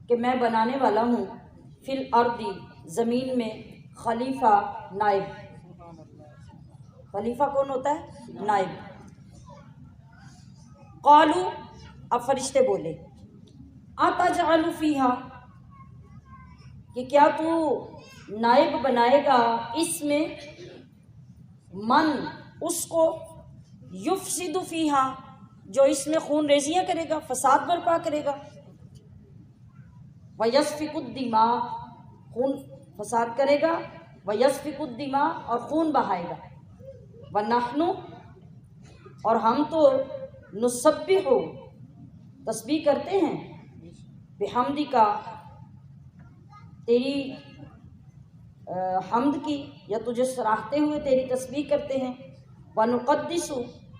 کہ میں بنانے والا ہوں، فی الارض زمین میں، خلیفہ نائب۔ خلیفہ کون ہوتا ہے؟ نائب۔ قالو، اب فرشتے بولے، اتجعل فیہا، کہ کیا تو نائب بنائے گا اس میں، من، اس کو، یفسد فیہا، جو اس میں خون ریزیاں کرے گا، فساد برپا کرے گا، ویسفک الدماء، خون فساد کرے گا، ویسفک الدماء، اور خون بہائے گا، ونحن، اور ہم تو، نسبح، تسبیح کرتے ہیں، بحمدک، تیری حمد کی یا تجھے سراہتے ہوئے تیری تسبیح کرتے ہیں، ونقدس،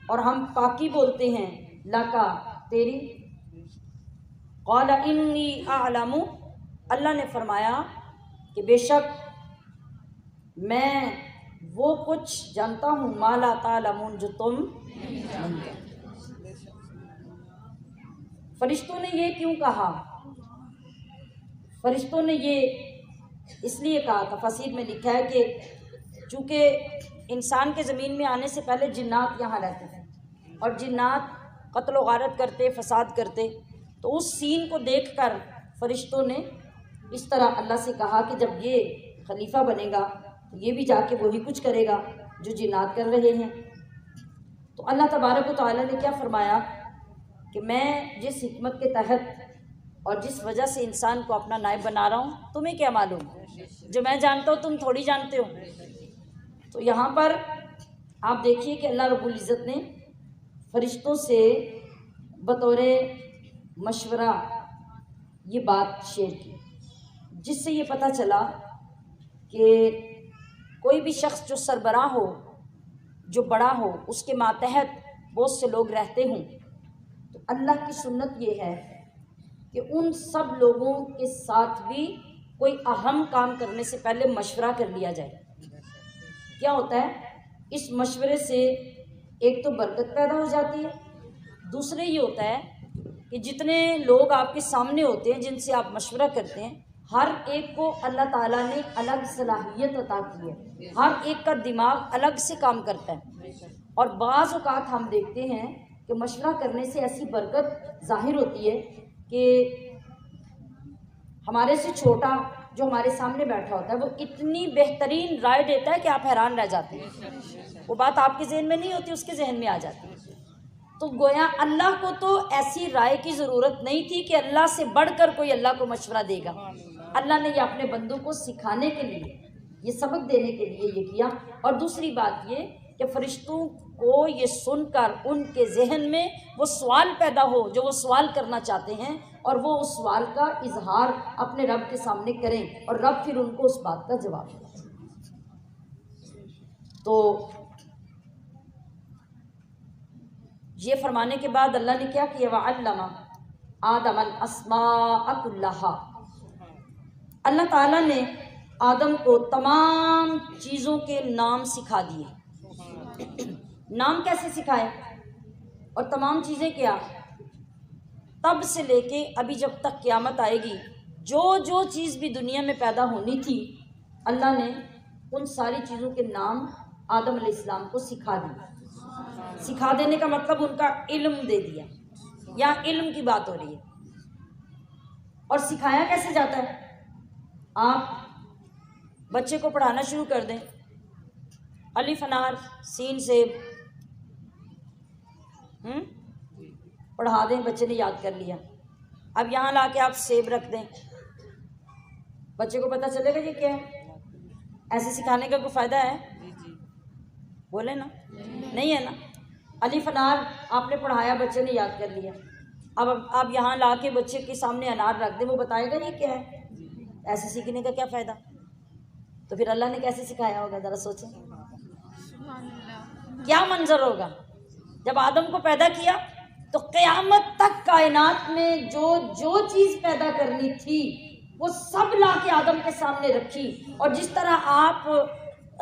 اور ہم پاکی بولتے ہیں، لکا، تیری۔ قال انی اعلم، اللہ نے فرمایا کہ بے شک میں وہ کچھ جانتا ہوں، ما لا تعلمون، جو تم نہیں جانتے۔ فرشتوں نے یہ کیوں کہا؟ فرشتوں نے یہ اس لیے کہا، تفاسیر میں لکھا ہے کہ چونکہ انسان کے زمین میں آنے سے پہلے جنات یہاں رہتے تھے، اور جنات قتل و غارت کرتے، فساد کرتے، تو اس سین کو دیکھ کر فرشتوں نے اس طرح اللہ سے کہا کہ جب یہ خلیفہ بنے گا تو یہ بھی جا کے وہی کچھ کرے گا جو جنات کر رہے ہیں۔ تو اللہ تبارک و تعالیٰ نے کیا فرمایا کہ میں جس حکمت کے تحت اور جس وجہ سے انسان کو اپنا نائب بنا رہا ہوں، تمہیں کیا معلوم؟ جو میں جانتا ہوں تم تھوڑی جانتے ہو۔ تو یہاں پر آپ دیکھیے کہ اللہ رب العزت نے فرشتوں سے بطور مشورہ یہ بات شیئر کی، جس سے یہ پتہ چلا کہ کوئی بھی شخص جو سربراہ ہو، جو بڑا ہو، اس کے ماتحت بہت سے لوگ رہتے ہوں، تو اللہ کی سنت یہ ہے کہ ان سب لوگوں کے ساتھ بھی کوئی اہم کام کرنے سے پہلے مشورہ کر لیا جائے۔ کیا ہوتا ہے؟ اس مشورے سے ایک تو برکت پیدا ہو جاتی ہے، دوسرے یہ ہوتا ہے کہ جتنے لوگ آپ کے سامنے ہوتے ہیں، جن سے آپ مشورہ کرتے ہیں، ہر ایک کو اللہ تعالیٰ نے الگ صلاحیت عطا کی ہے، ہر ایک کا دماغ الگ سے کام کرتا ہے، اور بعض اوقات ہم دیکھتے ہیں کہ مشورہ کرنے سے ایسی برکت ظاہر ہوتی ہے کہ ہمارے سے چھوٹا جو ہمارے سامنے بیٹھا ہوتا ہے وہ اتنی بہترین رائے دیتا ہے کہ آپ حیران رہ جاتے ہیں، وہ بات آپ کے ذہن میں نہیں ہوتی، اس کے ذہن میں آ جاتی ہے۔ تو گویا اللہ کو تو ایسی رائے کی ضرورت نہیں تھی کہ اللہ سے بڑھ کر کوئی اللہ کو مشورہ دے گا، اللہ نے یہ اپنے بندوں کو سکھانے کے لیے، یہ سبق دینے کے لیے یہ کیا۔ اور دوسری بات یہ کہ فرشتوں کو یہ سن کر ان کے ذہن میں وہ سوال پیدا ہو جو وہ سوال کرنا چاہتے ہیں، اور وہ اس سوال کا اظہار اپنے رب کے سامنے کریں، اور رب پھر ان کو اس بات کا جواب دے۔ تو یہ فرمانے کے بعد اللہ نے کیا کیا؟ وَعَلَّمَ آدَمَ الْأَسْمَاءَ كُلَّهَا، اللہ تعالیٰ نے آدم کو تمام چیزوں کے نام سکھا دیے۔ نام کیسے سکھائے؟ اور تمام چیزیں کیا؟ تب سے لے کے ابھی جب تک قیامت آئے گی جو چیز بھی دنیا میں پیدا ہونی تھی اللہ نے ان ساری چیزوں کے نام آدم علیہ السلام کو سکھا دیا۔ سکھا دینے کا مطلب ان کا علم دے دیا، یا علم کی بات ہو رہی ہے۔ اور سکھایا کیسے جاتا ہے؟ آپ بچے کو پڑھانا شروع کر دیں، الف انار سین سیب پڑھا دیں، بچے نے یاد کر لیا۔ اب یہاں لا کے آپ سیب رکھ دیں، بچے کو پتہ چلے گا یہ کیا ہے؟ ایسے سکھانے کا کوئی فائدہ ہے؟ بولے نا، نہیں ہے نا۔ الف انار آپ نے پڑھایا، بچے نے یاد کر لیا، اب آپ یہاں لا کے بچے کے سامنے انار رکھ دیں، وہ بتائے گا یہ کیا ہے؟ ایسے سیکھنے کا کیا فائدہ؟ تو پھر اللہ نے کیسے سکھایا ہوگا؟ ذرا سوچیں کیا منظر ہوگا۔ جب آدم کو پیدا کیا تو قیامت تک کائنات میں جو چیز پیدا کرنی تھی وہ سب لا کے آدم کے سامنے رکھی، اور جس طرح آپ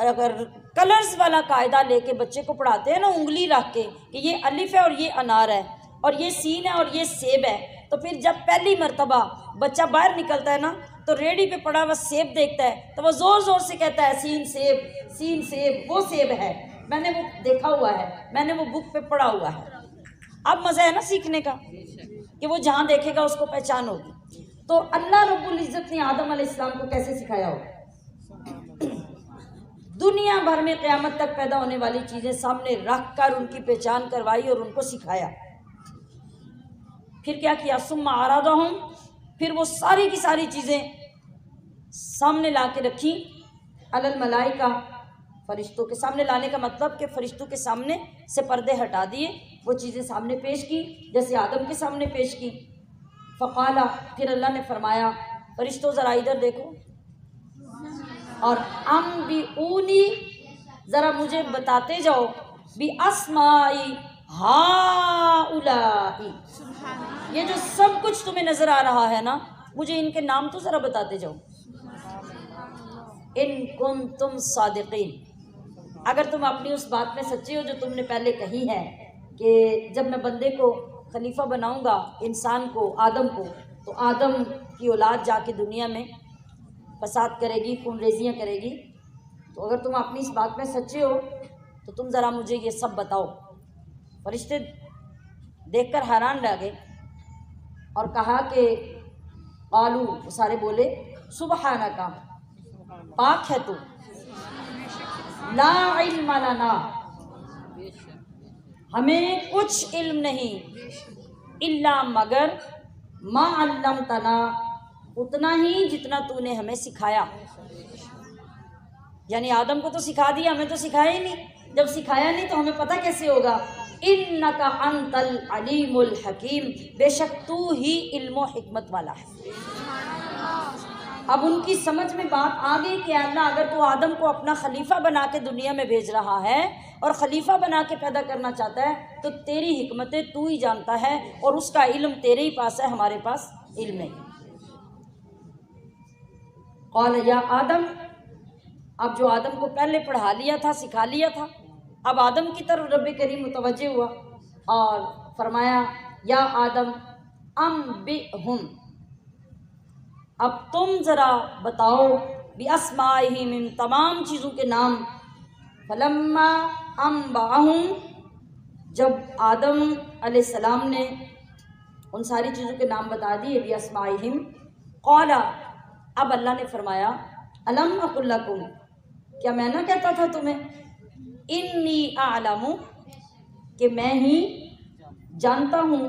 اگر کلرز والا قاعدہ لے کے بچے کو پڑھاتے ہیں نا، انگلی رکھ کے کہ یہ الف ہے اور یہ انار ہے اور یہ سین ہے اور یہ سیب ہے، تو پھر جب پہلی مرتبہ بچہ باہر نکلتا ہے نا تو ریڈی پہ پڑا ہوا سیب دیکھتا ہے تو وہ زور زور سے کہتا ہے سین سیب، وہ سیب ہے، میں نے وہ دیکھا ہوا ہے، میں نے وہ بک پہ پڑھا ہوا ہے۔ اب مزہ ہے نا سیکھنے کا، کہ وہ جہاں دیکھے گا اس کو پہچان ہوگی۔ تو اللہ رب العزت نے آدم علیہ السلام کو کیسے سکھایا ہوگا؟ دنیا بھر میں قیامت تک پیدا ہونے والی چیزیں سامنے رکھ کر ان کی پہچان کروائی اور ان کو سکھایا۔ پھر کیا کیا؟ ثم اعرضهم، پھر وہ ساری کی ساری چیزیں سامنے لا کے رکھی، علی الملائکہ، فرشتوں کے سامنے لانے کا مطلب کہ فرشتوں کے سامنے سے پردے ہٹا دیے، وہ چیزیں سامنے پیش کی جیسے آدم کے سامنے پیش کی۔ فقالا، پھر اللہ نے فرمایا فرشتوں ذرا ادھر دیکھو، اور انبئونی، ذرا مجھے بتاتے جاؤ، باسمائی ہؤلاء، یہ جو سب کچھ تمہیں نظر آ رہا ہے نا، مجھے ان کے نام تو ذرا بتاتے جاؤ۔ ان کنتم صادقین، اگر تم اپنی اس بات میں سچے ہو جو تم نے پہلے کہی ہے کہ جب میں بندے کو خلیفہ بناؤں گا، انسان کو، آدم کو، تو آدم کی اولاد جا کے دنیا میں فساد کرے گی، خون ریزیاں کرے گی، تو اگر تم اپنی اس بات میں سچے ہو تو تم ذرا مجھے یہ سب بتاؤ۔ فرشتے دیکھ کر حیران رہ گئے اور کہا کہ قالو، وہ سارے بولے سبحانک، پاک ہے تو، لا علم لنا، ہمیں کچھ علم نہیں، الا مگر، ما علمتنا، اتنا ہی جتنا تو نے ہمیں سکھایا۔ یعنی آدم کو تو سکھا دیا، ہمیں تو سکھایا ہی نہیں، جب سکھایا نہیں تو ہمیں پتہ کیسے ہوگا؟ انک انت العلیم الحکیم، بے شک تو ہی علم و حکمت والا ہے۔ اب ان کی سمجھ میں بات آ گئی کہ اللہ اگر تو آدم کو اپنا خلیفہ بنا کے دنیا میں بھیج رہا ہے اور خلیفہ بنا کے پیدا کرنا چاہتا ہے تو تیری حکمتیں تو ہی جانتا ہے، اور اس کا علم تیرے ہی پاس ہے، ہمارے پاس علم نہیں۔ قال یا آدم، اب جو آدم کو پہلے پڑھا لیا تھا، سکھا لیا تھا، اب آدم کی طرف رب کریم متوجہ ہوا اور فرمایا یا آدم انبئہم، اب تم ذرا بتاؤ، باسمائہم، ان تمام چیزوں کے نام۔ فلما انبأہم، جب آدم علیہ السلام نے ان ساری چیزوں کے نام بتا دیے، باسمائہم، قال، اب اللہ نے فرمایا الم اقل لکم، کیا میں نہ کہتا تھا تمہیں، انی اعلم، کہ میں ہی جانتا ہوں،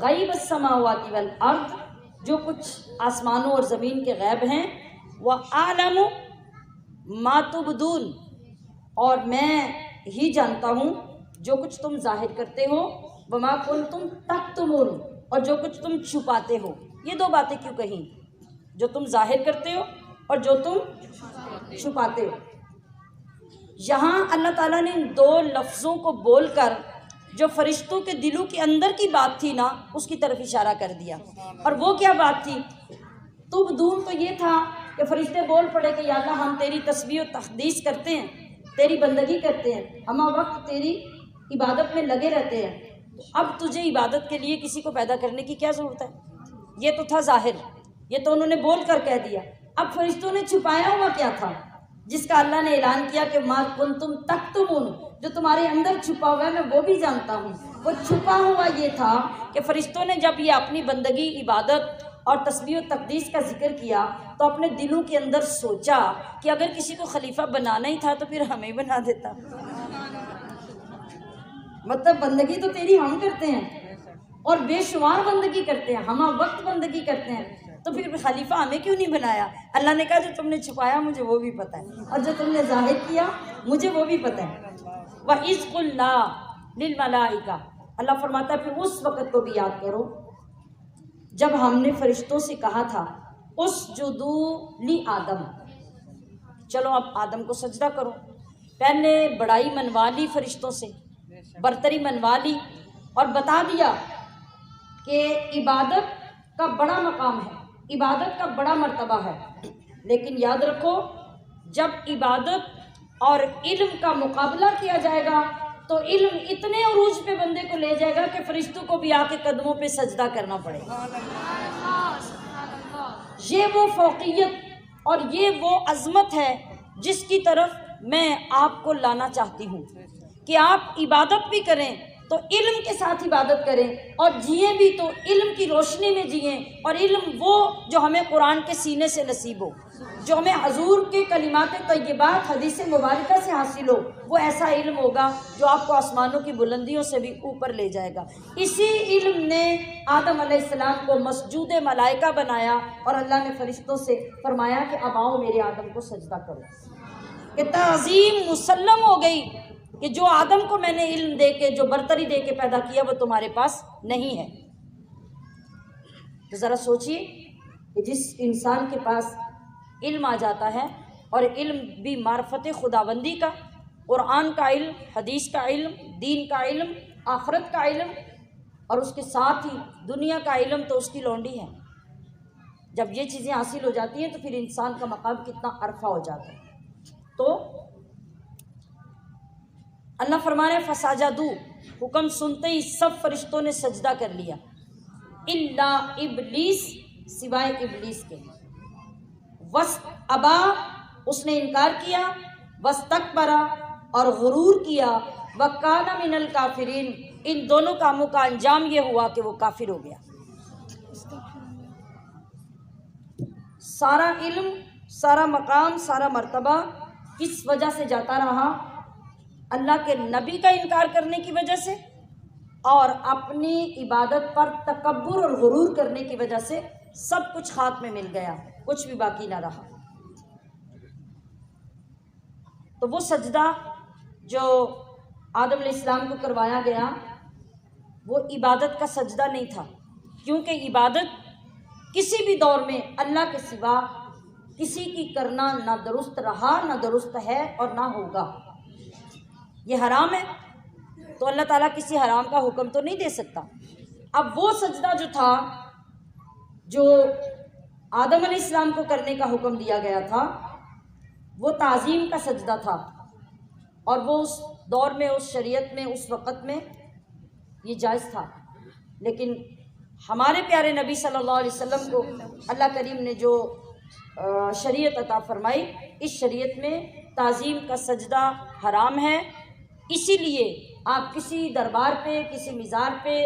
غیب السماوات والارض، جو کچھ آسمانوں اور زمین کے غیب ہیں، وَأَعْلَمُ مَا تُبْدُونَ، اور میں ہی جانتا ہوں جو کچھ تم ظاہر کرتے ہو، وَمَا كُنْتُمْ تَكْتُمُونَ، اور جو کچھ تم چھپاتے ہو۔ یہ دو باتیں کیوں کہیں؟ جو تم ظاہر کرتے ہو اور جو تم چھپاتے ہو۔ یہاں اللہ تعالیٰ نے ان دو لفظوں کو بول کر جو فرشتوں کے دلوں کے اندر کی بات تھی نا، اس کی طرف اشارہ کر دیا۔ اور وہ کیا بات تھی؟ تبدون تو یہ تھا کہ فرشتے بول پڑے کہ یا اللہ ہم تیری تسبیح و تقدیس کرتے ہیں، تیری بندگی کرتے ہیں، ہم وقت تیری عبادت میں لگے رہتے ہیں، اب تجھے عبادت کے لیے کسی کو پیدا کرنے کی کیا ضرورت ہے؟ یہ تو تھا ظاہر، یہ تو انہوں نے بول کر کہہ دیا۔ اب فرشتوں نے چھپایا ہوا کیا تھا جس کا اللہ نے اعلان کیا کہ ما کنتم تکتمون، جو تمہارے اندر چھپا ہوا ہے میں وہ بھی جانتا ہوں۔ وہ چھپا ہوا یہ تھا کہ فرشتوں نے جب یہ اپنی بندگی، عبادت اور تسبیح و تقدیس کا ذکر کیا تو اپنے دلوں کے اندر سوچا کہ اگر کسی کو خلیفہ بنانا ہی تھا تو پھر ہمیں بنا دیتا۔ مطلب بندگی تو تیری ہم کرتے ہیں اور بے شمار بندگی کرتے ہیں، ہم وقت بندگی کرتے ہیں، تو پھر خلیفہ ہمیں کیوں نہیں بنایا؟ اللہ نے کہا جو تم نے چھپایا مجھے وہ بھی پتہ ہے، اور جو تم نے ظاہر کیا مجھے وہ بھی پتہ ہے۔ وَإِذْ قُلْنَا لِلْمَلَائِكَةِ، اللہ فرماتا ہے پھر اس وقت کو بھی یاد کرو جب ہم نے فرشتوں سے کہا تھا اسجدوا لآدم، چلو اب آدم کو سجدہ کرو۔ پہلے بڑائی منوا لی فرشتوں سے، برتری منوا لی اور بتا دیا کہ عبادت کا بڑا مقام ہے، عبادت کا بڑا مرتبہ ہے، لیکن یاد رکھو جب عبادت اور علم کا مقابلہ کیا جائے گا تو علم اتنے عروج پہ بندے کو لے جائے گا کہ فرشتوں کو بھی آ کے قدموں پہ سجدہ کرنا پڑے گا۔ یہ وہ فوقیت اور یہ وہ عظمت ہے جس کی طرف میں آپ کو لانا چاہتی ہوں کہ آپ عبادت بھی کریں تو علم کے ساتھ عبادت کریں، اور جئیں بھی تو علم کی روشنی میں جئیں، اور علم وہ جو ہمیں قرآن کے سینے سے نصیب ہو، جو ہمیں حضور کے کلمات طیبات حدیث مبارکہ سے حاصل ہو، وہ ایسا علم ہوگا جو آپ کو آسمانوں کی بلندیوں سے بھی اوپر لے جائے گا۔ اسی علم نے آدم علیہ السلام کو مسجود ملائکہ بنایا، اور اللہ نے فرشتوں سے فرمایا کہ اب آؤ میرے آدم کو سجدہ کرو۔ کہ تعظیم مسلم ہو گئی کہ جو آدم کو میں نے علم دے کے، جو برتری دے کے پیدا کیا، وہ تمہارے پاس نہیں ہے۔ تو ذرا سوچئے کہ جس انسان کے پاس علم آ جاتا ہے، اور علم بھی معرفت خداوندی کا، قرآن کا علم، حدیث کا علم، دین کا علم، آخرت کا علم، اور اس کے ساتھ ہی دنیا کا علم، تو اس کی لونڈی ہے۔ جب یہ چیزیں حاصل ہو جاتی ہیں تو پھر انسان کا مقام کتنا عرفہ ہو جاتا ہے۔ تو اللہ فرما رہے فسجدوا، حکم سنتے ہی سب فرشتوں نے سجدہ کر لیا، الا ابلیس، سوائے ابلیس کے، ابا، اس نے انکار کیا، واستکبر، اور غرور کیا، وکان من الکافرین، ان دونوں کاموں کا انجام یہ ہوا کہ وہ کافر ہو گیا۔ سارا علم، سارا مقام، سارا مرتبہ کس وجہ سے جاتا رہا؟ اللہ کے نبی کا انکار کرنے کی وجہ سے، اور اپنی عبادت پر تکبر اور غرور کرنے کی وجہ سے سب کچھ ہاتھ میں مل گیا، کچھ بھی باقی نہ رہا۔ تو وہ سجدہ جو آدم علیہ السلام کو کروایا گیا وہ عبادت کا سجدہ نہیں تھا، کیونکہ عبادت کسی بھی دور میں اللہ کے سوا کسی کی کرنا نہ درست رہا، نہ درست ہے، اور نہ ہوگا۔ یہ حرام ہے تو اللہ تعالیٰ کسی حرام کا حکم تو نہیں دے سکتا۔ اب وہ سجدہ جو تھا، جو آدم علیہ السلام کو کرنے کا حکم دیا گیا تھا، وہ تعظیم کا سجدہ تھا، اور وہ اس دور میں، اس شریعت میں، اس وقت میں یہ جائز تھا۔ لیکن ہمارے پیارے نبی صلی اللہ علیہ وسلم کو اللہ کریم نے جو شریعت عطا فرمائی، اس شریعت میں تعظیم کا سجدہ حرام ہے۔ اسی لیے آپ کسی دربار پہ، کسی مزار پہ،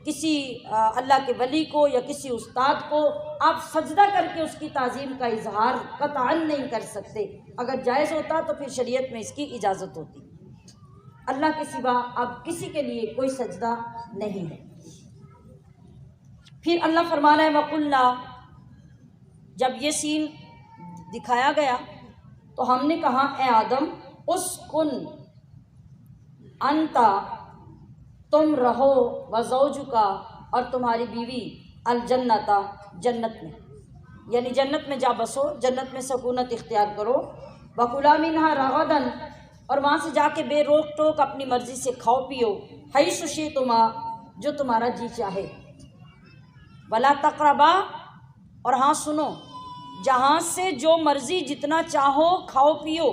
کسی اللہ کے ولی کو یا کسی استاد کو آپ سجدہ کر کے اس کی تعظیم کا اظہار قطعاً نہیں کر سکتے۔ اگر جائز ہوتا تو پھر شریعت میں اس کی اجازت ہوتی۔ اللہ کے سوا اب کسی کے لیے کوئی سجدہ نہیں ہے۔ پھر اللہ فرما رہا ہے وَقُلْنَا، جب یہ سین دکھایا گیا تو ہم نے کہا اے آدم اسکن انتا، تم رہو، وزوجکا، اور تمہاری بیوی، الجنتا، جنت میں، یعنی جنت میں جا بسو، جنت میں سکونت اختیار کرو، وَكُلَا مِنْهَا رَغَدًا، اور وہاں سے جا کے بے روک ٹوک اپنی مرضی سے کھاؤ پیو، حیث شئتما، جو تمہارا جی چاہے، وَلَا تَقْرَبَا، اور ہاں سنو، جہاں سے جو مرضی جتنا چاہو کھاؤ پیو،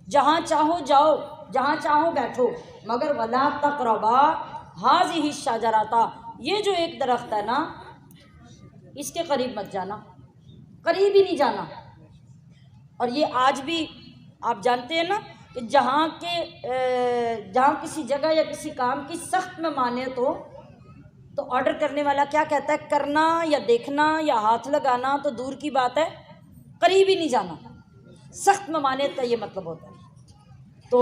جہاں چاہو جاؤ، جہاں چاہو بیٹھو، مگر وَلَا تَقْرَبَا، ہاذہ الشجرۃ، یہ جو ایک درخت ہے نا اس کے قریب مت جانا، قریب ہی نہیں جانا۔ اور یہ آج بھی آپ جانتے ہیں نا کہ جہاں کسی جگہ یا کسی کام کی سخت ممانعت ہو تو آرڈر کرنے والا کیا کہتا ہے؟ کرنا یا دیکھنا یا ہاتھ لگانا تو دور کی بات ہے، قریب ہی نہیں جانا۔ سخت ممانعت کا یہ مطلب ہوتا ہے۔ تو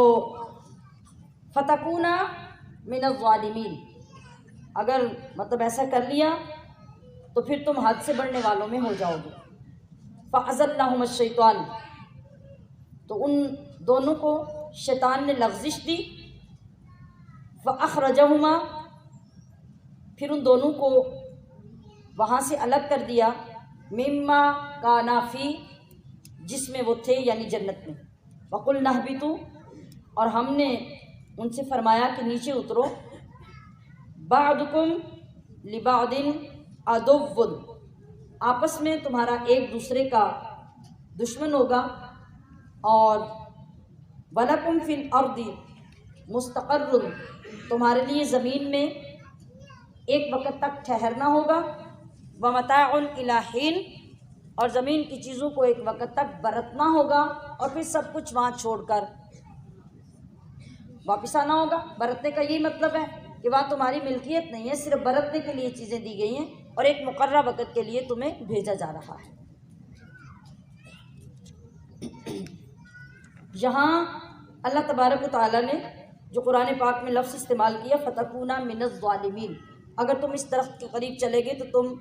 فتکونا من الظالمین، اگر مطلب ایسا کر لیا تو پھر تم حد سے بڑھنے والوں میں ہو جاؤ گے۔ فأزلہم الشیطان، تو ان دونوں کو شیطان نے لغزش دی۔ فأخرجہما، پھر ان دونوں کو وہاں سے الگ کر دیا، مما کانا فی، جس میں وہ تھے یعنی جنت میں۔ وقلنا اہبطوا، اور ہم نے ان سے فرمایا کہ نیچے اترو۔ بعضکم لبعض عدو، آپس میں تمہارا ایک دوسرے کا دشمن ہوگا۔ اور وَلَكُمْ فِي الْأَرْضِ مُسْتَقَرٌّ، تمہارے لیے زمین میں ایک وقت تک ٹھہرنا ہوگا۔ وَمَتَاعٌ إِلَىٰ حِينٍ، اور زمین کی چیزوں کو ایک وقت تک برتنا ہوگا، اور پھر سب کچھ وہاں چھوڑ کر واپس آنا ہوگا۔ برتنے کا یہی مطلب ہے کہ وہاں تمہاری ملکیت نہیں ہے، صرف برتنے کے لیے چیزیں دی گئی ہیں اور ایک مقررہ وقت کے لیے تمہیں بھیجا جا رہا ہے۔ یہاں اللہ تبارک و تعالیٰ نے جو قرآن پاک میں لفظ استعمال کیا فتکونا من الظالمین، اگر تم اس درخت کے قریب چلے گے تو تم،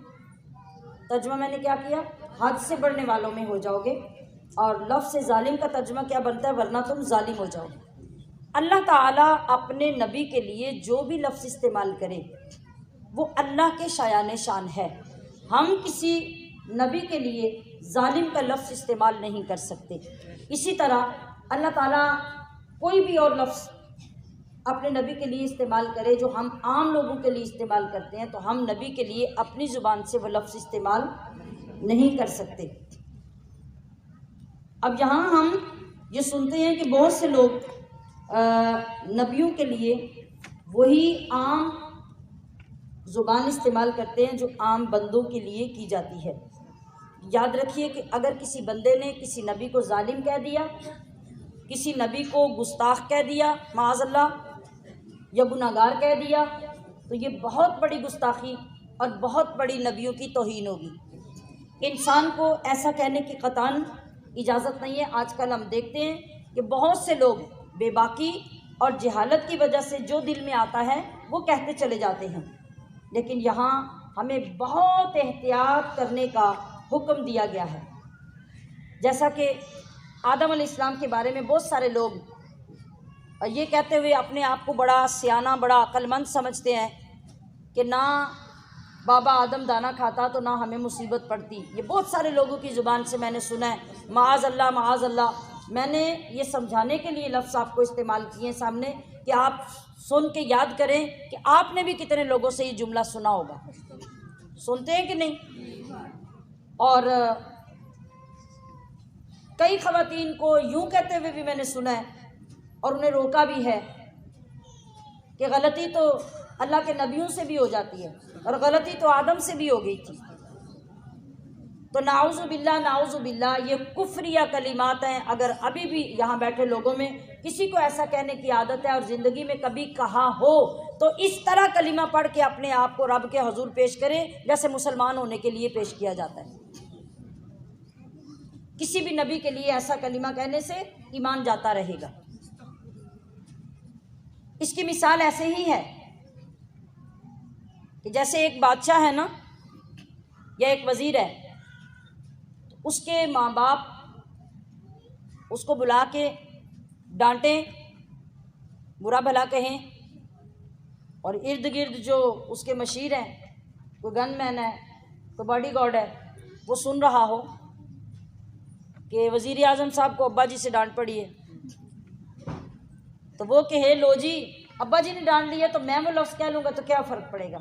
ترجمہ میں نے کیا کیا؟ حد سے بڑھنے والوں میں ہو جاؤ گے۔ اور لفظ ظالم کا ترجمہ کیا بنتا ہے؟ ورنہ تم ظالم ہو جاؤ گے۔ اللہ تعالیٰ اپنے نبی کے لیے جو بھی لفظ استعمال کرے وہ اللہ کے شایان شان ہے۔ ہم کسی نبی کے لیے ظالم کا لفظ استعمال نہیں کر سکتے۔ اسی طرح اللہ تعالیٰ کوئی بھی اور لفظ اپنے نبی کے لیے استعمال کرے جو ہم عام لوگوں کے لیے استعمال کرتے ہیں، تو ہم نبی کے لیے اپنی زبان سے وہ لفظ استعمال نہیں کر سکتے۔ اب یہاں ہم یہ سنتے ہیں کہ بہت سے لوگ نبیوں کے لیے وہی عام زبان استعمال کرتے ہیں جو عام بندوں کے لیے کی جاتی ہے۔ یاد رکھیے کہ اگر کسی بندے نے کسی نبی کو ظالم کہہ دیا، کسی نبی کو گستاخ کہہ دیا معاذ اللہ، یا گناہگار کہہ دیا، تو یہ بہت بڑی گستاخی اور بہت بڑی نبیوں کی توہین ہوگی۔ انسان کو ایسا کہنے کی قطعاً اجازت نہیں ہے۔ آج کل ہم دیکھتے ہیں کہ بہت سے لوگ بے باکی اور جہالت کی وجہ سے جو دل میں آتا ہے وہ کہتے چلے جاتے ہیں، لیکن یہاں ہمیں بہت احتیاط کرنے کا حکم دیا گیا ہے۔ جیسا کہ آدم علیہ السلام کے بارے میں بہت سارے لوگ یہ کہتے ہوئے اپنے آپ کو بڑا سیانہ، بڑا عقل مند سمجھتے ہیں کہ نہ بابا آدم دانا کھاتا تو نہ ہمیں مصیبت پڑتی۔ یہ بہت سارے لوگوں کی زبان سے میں نے سنا ہے، معاذ اللہ معاذ اللہ۔ میں نے یہ سمجھانے کے لیے لفظ آپ کو استعمال کیے ہیں سامنے کہ آپ سن کے یاد کریں کہ آپ نے بھی کتنے لوگوں سے یہ جملہ سنا ہوگا، سنتے ہیں کہ نہیں؟ اور کئی خواتین کو یوں کہتے ہوئے بھی میں نے سنا ہے اور انہیں روکا بھی ہے کہ غلطی تو اللہ کے نبیوں سے بھی ہو جاتی ہے، اور غلطی تو آدم سے بھی ہو گئی تھی۔ تو نعوذ باللہ یہ کفریہ کلمات ہیں۔ اگر ابھی بھی یہاں بیٹھے لوگوں میں کسی کو ایسا کہنے کی عادت ہے اور زندگی میں کبھی کہا ہو تو اس طرح کلمہ پڑھ کے اپنے آپ کو رب کے حضور پیش کرے جیسے مسلمان ہونے کے لیے پیش کیا جاتا ہے۔ کسی بھی نبی کے لیے ایسا کلمہ کہنے سے ایمان جاتا رہے گا۔ اس کی مثال ایسے ہی ہے کہ جیسے ایک بادشاہ ہے نا یا ایک وزیر ہے، اس کے ماں باپ اس کو بلا کے ڈانٹیں، برا بھلا کہیں، اور ارد گرد جو اس کے مشیر ہیں، کوئی گن مین ہے، کوئی باڈی گارڈ ہے، وہ سن رہا ہو کہ وزیر اعظم صاحب کو ابا جی سے ڈانٹ پڑی ہے، تو وہ کہے لو جی ابا جی نے ڈانٹ لیا تو میں وہ لفظ کہہ لوں گا تو کیا فرق پڑے گا۔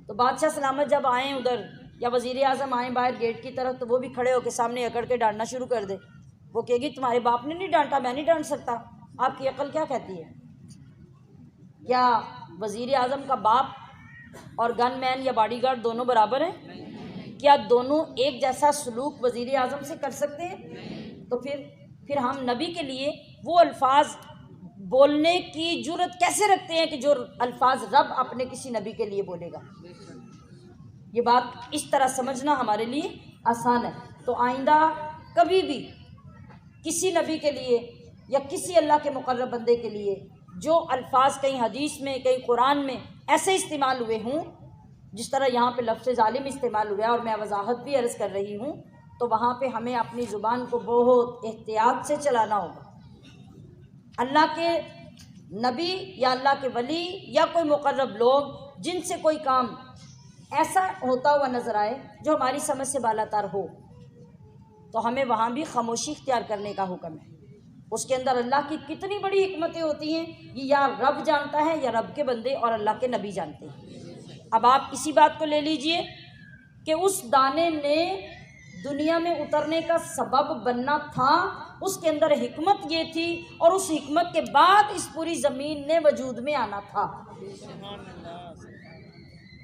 تو بادشاہ سلامت جب آئیں ادھر یا وزیر اعظم آئیں باہر گیٹ کی طرف تو وہ بھی کھڑے ہو کے سامنے اکڑ کے ڈانٹنا شروع کر دے، وہ کہے گی تمہارے باپ نے نہیں ڈانٹا، میں نہیں ڈانٹ سکتا، آپ کی عقل کیا کہتی ہے؟ کیا وزیر اعظم کا باپ اور گن مین یا باڈی گارڈ دونوں برابر ہیں؟ کیا دونوں ایک جیسا سلوک وزیر اعظم سے کر سکتے ہیں؟ تو پھر ہم نبی کے لیے وہ الفاظ بولنے کی جرت کیسے رکھتے ہیں کہ جو الفاظ رب اپنے کسی نبی کے لیے بولے گا؟ یہ بات اس طرح سمجھنا ہمارے لیے آسان ہے۔ تو آئندہ کبھی بھی کسی نبی کے لیے یا کسی اللہ کے مقرب بندے کے لیے جو الفاظ کہیں حدیث میں کہیں قرآن میں ایسے استعمال ہوئے ہوں جس طرح یہاں پہ لفظ ظالم استعمال ہوا ہے، اور میں وضاحت بھی عرض کر رہی ہوں، تو وہاں پہ ہمیں اپنی زبان کو بہت احتیاط سے چلانا ہوگا۔ اللہ کے نبی یا اللہ کے ولی یا کوئی مقرب لوگ جن سے کوئی کام ایسا ہوتا ہوا نظر آئے جو ہماری سمجھ سے بالاتر ہو، تو ہمیں وہاں بھی خاموشی اختیار کرنے کا حکم ہے۔ اس کے اندر اللہ کی کتنی بڑی حکمتیں ہوتی ہیں، یہ یا رب جانتا ہے یا رب کے بندے اور اللہ کے نبی جانتے ہیں۔ اب آپ اسی بات کو لے لیجئے کہ اس دانے نے دنیا میں اترنے کا سبب بننا تھا، اس کے اندر حکمت یہ تھی، اور اس حکمت کے بعد اس پوری زمین نے وجود میں آنا تھا۔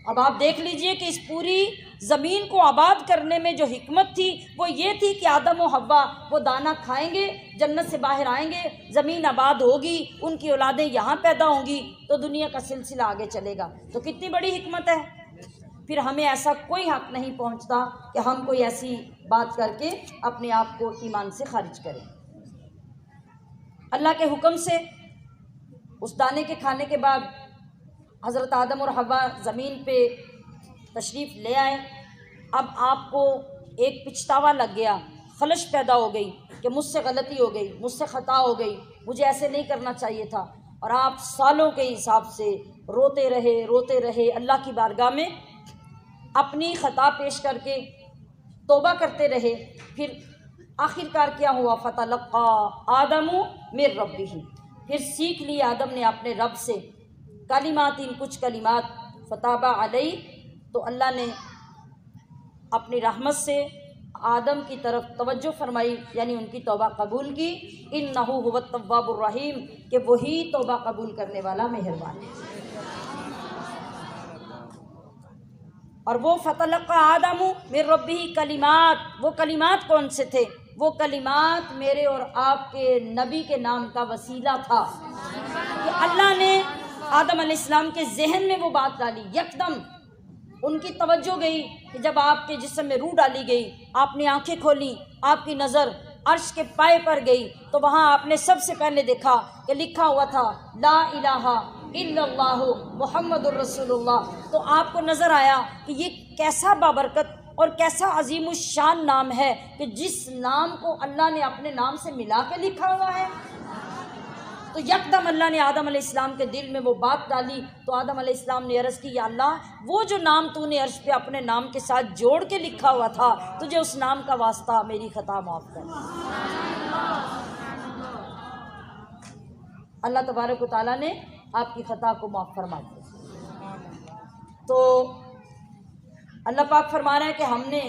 اب آپ دیکھ لیجئے کہ اس پوری زمین کو آباد کرنے میں جو حکمت تھی وہ یہ تھی کہ آدم و حوا وہ دانہ کھائیں گے، جنت سے باہر آئیں گے، زمین آباد ہوگی، ان کی اولادیں یہاں پیدا ہوں گی، تو دنیا کا سلسلہ آگے چلے گا۔ تو کتنی بڑی حکمت ہے۔ پھر ہمیں ایسا کوئی حق نہیں پہنچتا کہ ہم کوئی ایسی بات کر کے اپنے آپ کو ایمان سے خارج کریں۔ اللہ کے حکم سے اس دانے کے کھانے کے بعد حضرت آدم اور حوا زمین پہ تشریف لے آئے۔ اب آپ کو ایک پچھتاوا لگ گیا، خلش پیدا ہو گئی کہ مجھ سے غلطی ہو گئی، مجھ سے خطا ہو گئی، مجھے ایسے نہیں کرنا چاہیے تھا، اور آپ سالوں کے حساب سے روتے رہے اللہ کی بارگاہ میں، اپنی خطا پیش کر کے توبہ کرتے رہے۔ پھر آخر کار کیا ہوا؟ فتلقی آدم من ربہ، پھر سیکھ لی آدم نے اپنے رب سے کلمات، کچھ کلمات، فتاب علیہ، تو اللہ نے اپنی رحمت سے آدم کی طرف توجہ فرمائی، یعنی ان کی توبہ قبول کی۔ انہ هو التواب الرحیم، کہ وہی توبہ قبول کرنے والا مہربان ہے۔ اور وہ فتلقى آدم من ربہ کلمات، وہ کلمات کون سے تھے؟ وہ کلمات میرے اور آپ کے نبی کے نام کا وسیلہ تھا کہ اللہ نے آدم علیہ السلام کے ذہن میں وہ بات ڈالی۔ یکدم ان کی توجہ گئی کہ جب آپ کے جسم میں روح ڈالی گئی، آپ نے آنکھیں کھولیں، آپ کی نظر عرش کے پائے پر گئی، تو وہاں آپ نے سب سے پہلے دیکھا کہ لکھا ہوا تھا لا الہ الا اللہ محمد الرسول اللہ۔ تو آپ کو نظر آیا کہ یہ کیسا بابرکت اور کیسا عظیم الشان نام ہے کہ جس نام کو اللہ نے اپنے نام سے ملا کے لکھا ہوا ہے۔ تو یکدم اللہ نے آدم علیہ السلام کے دل میں وہ بات ڈالی، تو آدم علیہ السلام نے عرض کی یا اللہ، وہ جو نام تو نے عرش پہ اپنے نام کے ساتھ جوڑ کے لکھا ہوا تھا، تجھے اس نام کا واسطہ میری خطا معاف کر۔ اللہ تبارک و تعالیٰ نے آپ کی خطا کو معاف فرما دیا۔ تو اللہ پاک فرما رہا ہے کہ ہم نے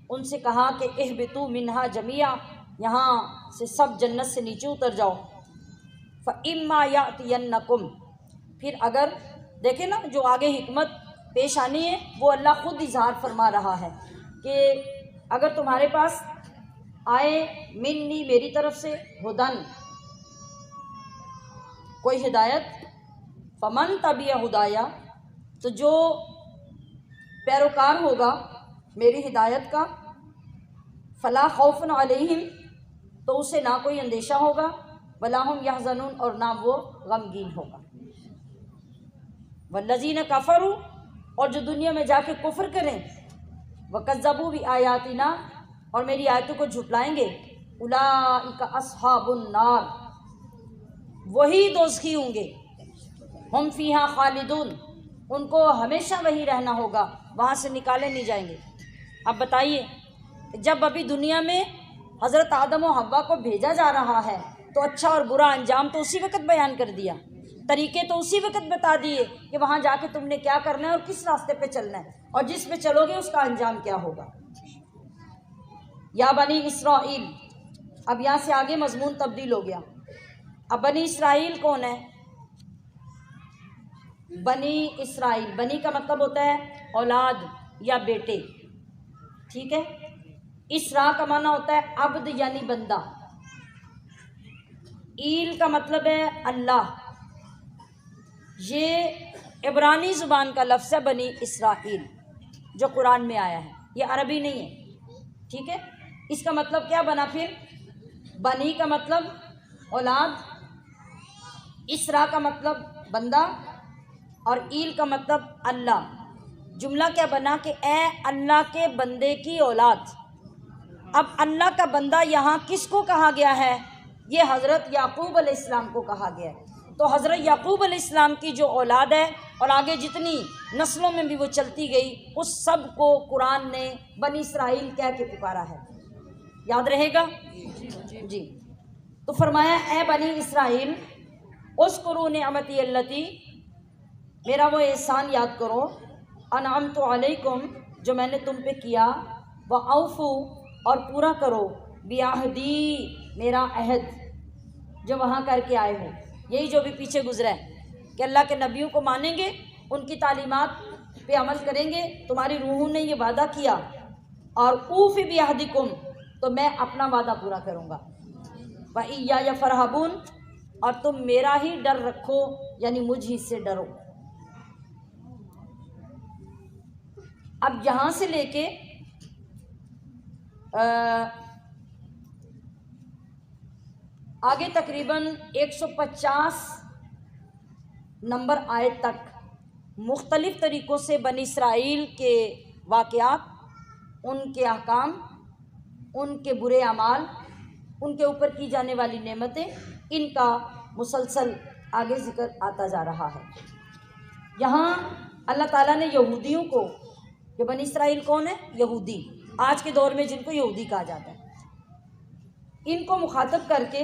ان سے کہا کہ اہبطوا منہا جمیعا، یہاں سے سب جنت سے نیچے اتر جاؤ۔ فَإِمَّا يَأْتِيَنَّكُمْ، پھر اگر دیکھیں نا جو آگے حکمت پیش آنی ہے وہ اللہ خود اظہار فرما رہا ہے کہ اگر تمہارے پاس آئے منی، میری طرف سے، ہدن، کوئی ہدایت، فمن تبع ہدایا، تو جو پیروکار ہوگا میری ہدایت کا، فلا خوف علیہم، تو اسے نہ کوئی اندیشہ ہوگا، ولا هم يحزنون، اور نہ وہ غمگین ہوگا۔ والذین کفروا، اور جو دنیا میں جا کے کفر کریں، وکذبوا بآیاتنا، اور میری آیتوں کو جھٹلائیں گے، اولئک اصحاب النار، وہی دوزخی ہوں گے، ہم فیہا خالدون، ان کو ہمیشہ وہی رہنا ہوگا، وہاں سے نکالے نہیں جائیں گے۔ اب بتائیے، جب ابھی دنیا میں حضرت آدم و حوا کو بھیجا جا رہا ہے تو اچھا اور برا انجام تو اسی وقت بیان کر دیا، طریقے تو اسی وقت بتا دیے کہ وہاں جا کے تم نے کیا کرنا ہے اور کس راستے پہ چلنا ہے، اور جس پہ چلو گے اس کا انجام کیا ہوگا۔ یا بنی اسرائیل، اب یہاں سے آگے مضمون تبدیل ہو گیا۔ اب بنی اسرائیل کون ہے؟ بنی اسرائیل، بنی کا مطلب ہوتا ہے اولاد یا بیٹے، ٹھیک ہے۔ اسرا کا معنی ہوتا ہے عبد یعنی بندہ، ایل کا مطلب ہے اللہ، یہ عبرانی زبان کا لفظ ہے بنی اسرائیل جو قرآن میں آیا ہے، یہ عربی نہیں ہے، ٹھیک ہے۔ اس کا مطلب کیا بنا پھر؟ بنی کا مطلب اولاد، اسرا کا مطلب بندہ، اور ایل کا مطلب اللہ۔ جملہ کیا بنا کہ اے اللہ کے بندے کی اولاد۔ اب اللہ کا بندہ یہاں کس کو کہا گیا ہے؟ یہ حضرت یعقوب علیہ السلام کو کہا گیا ہے۔ تو حضرت یعقوب علیہ السلام کی جو اولاد ہے اور آگے جتنی نسلوں میں بھی وہ چلتی گئی، اس سب کو قرآن نے بنی اسرائیل کہہ کے پکارا ہے، یاد رہے گا جی۔ تو فرمایا اے بنی اسرائیل اذکروا نعمتی اللتی، میرا وہ احسان یاد کرو، انعمت علیکم جو میں نے تم پہ کیا، واوفوا اور پورا کرو، بعہدی میرا عہد جو وہاں کر کے آئے ہو۔ یہی جو بھی پیچھے گزرا ہے کہ اللہ کے نبیوں کو مانیں گے، ان کی تعلیمات پہ عمل کریں گے، تمہاری روحوں نے یہ وعدہ کیا، اور اوفی بعہدکم تو میں اپنا وعدہ پورا کروں گا، وَإِيَّايَ فَارْهَبُونَ اور تم میرا ہی ڈر رکھو، یعنی مجھ ہی سے ڈرو۔ اب یہاں سے لے کے آگے تقریباً 150 نمبر آیت تک مختلف طریقوں سے بنی اسرائیل کے واقعات، ان کے احکام، ان کے برے اعمال، ان کے اوپر کی جانے والی نعمتیں، ان کا مسلسل آگے ذکر آتا جا رہا ہے۔ یہاں اللہ تعالیٰ نے یہودیوں کو، کہ بنی اسرائیل کون ہے؟ یہودی، آج کے دور میں جن کو یہودی کہا جاتا ہے، ان کو مخاطب کر کے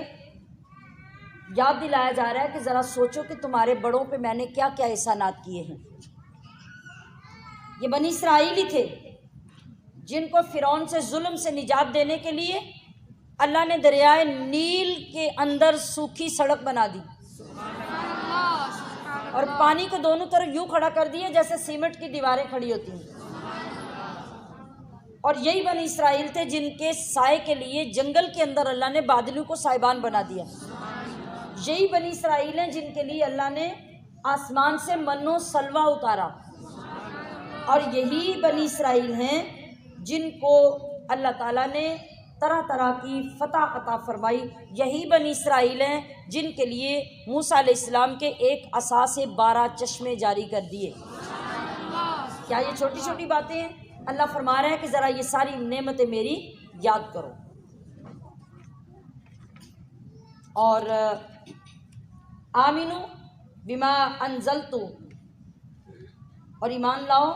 یاد دلایا جا رہا ہے کہ ذرا سوچو کہ تمہارے بڑوں پہ میں نے کیا کیا احسانات کیے ہیں۔ یہ بنی اسرائیل ہی تھے جن کو فرعون سے ظلم سے نجات دینے کے لیے اللہ نے دریائے نیل کے اندر سوکھی سڑک بنا دی اور پانی کو دونوں طرف یوں کھڑا کر دیا جیسے سیمنٹ کی دیواریں کھڑی ہوتی ہیں۔ اور یہی بنی اسرائیل تھے جن کے سائے کے لیے جنگل کے اندر اللہ نے بادلوں کو سائبان بنا دیا۔ یہی بنی اسرائیل ہیں جن کے لیے اللہ نے آسمان سے من و سلوہ اتارا، اور یہی بنی اسرائیل ہیں جن کو اللہ تعالیٰ نے طرح طرح کی فتح عطا فرمائی۔ یہی بنی اسرائیل ہیں جن کے لیے موسیٰ علیہ السلام کے ایک عصا سے 12 چشمے جاری کر دیے۔ کیا یہ چھوٹی چھوٹی باتیں ہیں؟ اللہ فرما رہا ہے کہ ذرا یہ ساری نعمتیں میری یاد کرو، اور آمنو بما انزلتو اور ایمان لاؤ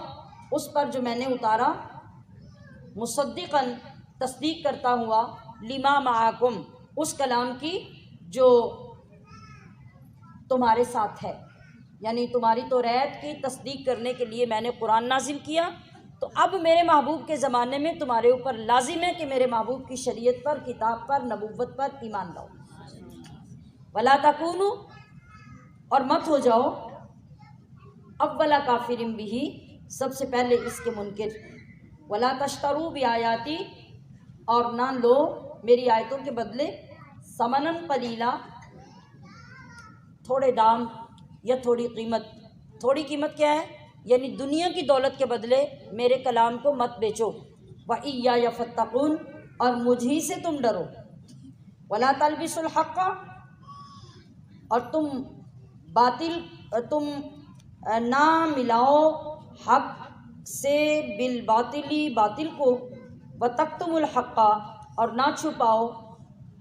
اس پر جو میں نے اتارا، مصدقاً تصدیق کرتا ہوا، لما معاکم اس کلام کی جو تمہارے ساتھ ہے، یعنی تمہاری توریت کی تصدیق کرنے کے لیے میں نے قرآن نازل کیا۔ تو اب میرے محبوب کے زمانے میں تمہارے اوپر لازم ہے کہ میرے محبوب کی شریعت پر، کتاب پر، نبوت پر ایمان لاؤ۔ ولا تکونوا اور مت ہو جاؤ، اول کافر بہ سب سے پہلے اس کے منکر، ولا تشتروا بآیاتی اور نہ لو میری آیتوں کے بدلے، ثمنا قلیلا تھوڑے دام یا تھوڑی قیمت۔ تھوڑی قیمت کیا ہے؟ یعنی دنیا کی دولت کے بدلے میرے کلام کو مت بیچو۔ وَإِيَّايَ فَاتَّقُونَ اور مجھ ہی سے تم ڈرو۔ وَلَا تَلْبِسُوا الْحَقَّ اور تم نہ ملاؤ حق سے بالباطلی باطل کو، وَتَكْتُمُوا الْحَقَّ اور نہ چھپاؤ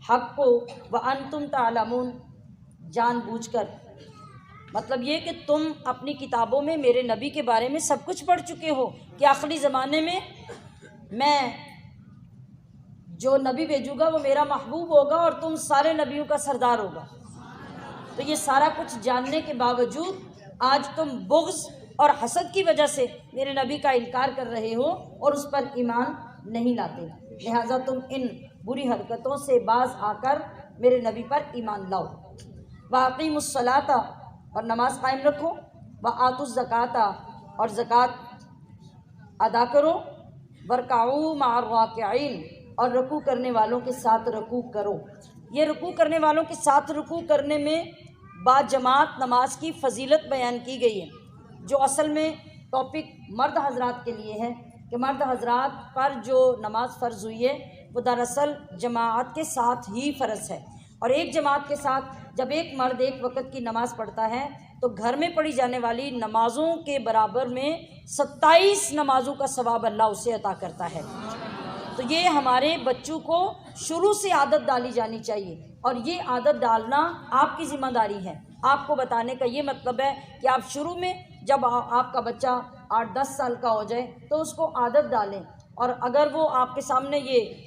حق کو، وَأَنْتُمْ تَعْلَمُونَ جان بوجھ کر۔ مطلب یہ کہ تم اپنی کتابوں میں میرے نبی کے بارے میں سب کچھ پڑھ چکے ہو کہ آخری زمانے میں جو نبی بھیجوں گا وہ میرا محبوب ہوگا اور تم سارے نبیوں کا سردار ہوگا۔ تو یہ سارا کچھ جاننے کے باوجود آج تم بغض اور حسد کی وجہ سے میرے نبی کا انکار کر رہے ہو اور اس پر ایمان نہیں لاتے، لہٰذا تم ان بری حرکتوں سے باز آ کر میرے نبی پر ایمان لاؤ۔ وَأَقِیمُوا الصَّلَاةَ اور نماز قائم رکھو، وآتوا الزکاۃ اور زکوٰۃ ادا کرو، ورکعوا مع الراکعین اور رکوع کرنے والوں کے ساتھ رکوع کرو۔ یہ رکوع کرنے والوں کے ساتھ رکوع کرنے میں با جماعت نماز کی فضیلت بیان کی گئی ہے، جو اصل میں ٹاپک مرد حضرات کے لیے ہے کہ مرد حضرات پر جو نماز فرض ہوئی ہے وہ دراصل جماعت کے ساتھ ہی فرض ہے، اور ایک جماعت کے ساتھ جب ایک مرد ایک وقت کی نماز پڑھتا ہے تو گھر میں پڑھی جانے والی نمازوں کے برابر میں 27 نمازوں کا ثواب اللہ اسے عطا کرتا ہے۔ تو یہ ہمارے بچوں کو شروع سے عادت ڈالی جانی چاہیے، اور یہ عادت ڈالنا آپ کی ذمہ داری ہے۔ آپ کو بتانے کا یہ مطلب ہے کہ آپ شروع میں جب آپ کا بچہ 8-10 سال کا ہو جائے تو اس کو عادت ڈالیں، اور اگر وہ آپ کے سامنے یہ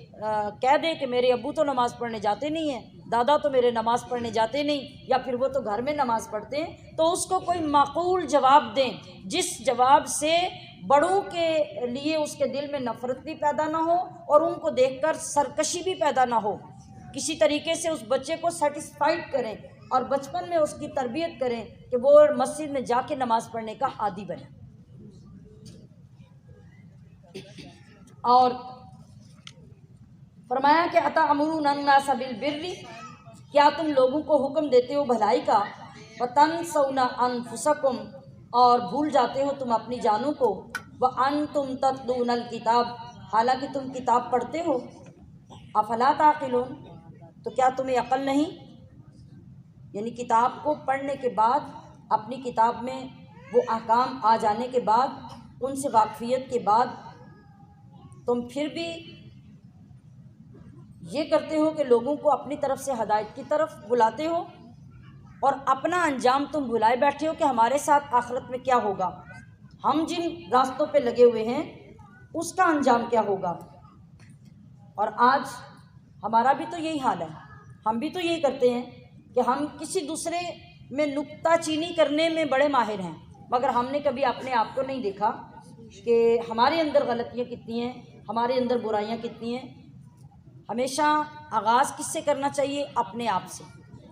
کہہ دے کہ میرے ابو تو نماز پڑھنے جاتے نہیں ہیں، دادا تو میرے نماز پڑھنے جاتے نہیں، یا پھر وہ تو گھر میں نماز پڑھتے ہیں، تو اس کو کوئی معقول جواب دیں، جس جواب سے بڑوں کے لیے اس کے دل میں نفرت بھی پیدا نہ ہو اور ان کو دیکھ کر سرکشی بھی پیدا نہ ہو۔ کسی طریقے سے اس بچے کو سیٹسفائیڈ کریں اور بچپن میں اس کی تربیت کریں کہ وہ مسجد میں جا کے نماز پڑھنے کا عادی بنے۔ اور فرمایا کہ اتأمرون الناس بالبر، کیا تم لوگوں کو حکم دیتے ہو بھلائی کا، وتنسون انفسکم اور بھول جاتے ہو تم اپنی جانوں کو، وانتم تتلون الکتاب حالانکہ تم کتاب پڑھتے ہو، افلا تعقلون تو کیا تمہیں عقل نہیں؟ یعنی کتاب کو پڑھنے کے بعد، اپنی کتاب میں وہ احکام آ جانے کے بعد، ان سے واقفیت کے بعد تم پھر بھی یہ کرتے ہو کہ لوگوں کو اپنی طرف سے ہدایت کی طرف بلاتے ہو، اور اپنا انجام تم بھلائے بیٹھے ہو کہ ہمارے ساتھ آخرت میں کیا ہوگا، ہم جن راستوں پہ لگے ہوئے ہیں اس کا انجام کیا ہوگا۔ اور آج ہمارا بھی تو یہی حال ہے، ہم بھی تو یہی کرتے ہیں کہ ہم کسی دوسرے میں نکتہ چینی کرنے میں بڑے ماہر ہیں، مگر ہم نے کبھی اپنے آپ کو نہیں دیکھا کہ ہمارے اندر غلطیاں کتنی ہیں، ہمارے اندر برائیاں کتنی ہیں۔ ہمیشہ آغاز کس سے کرنا چاہیے؟ اپنے آپ سے۔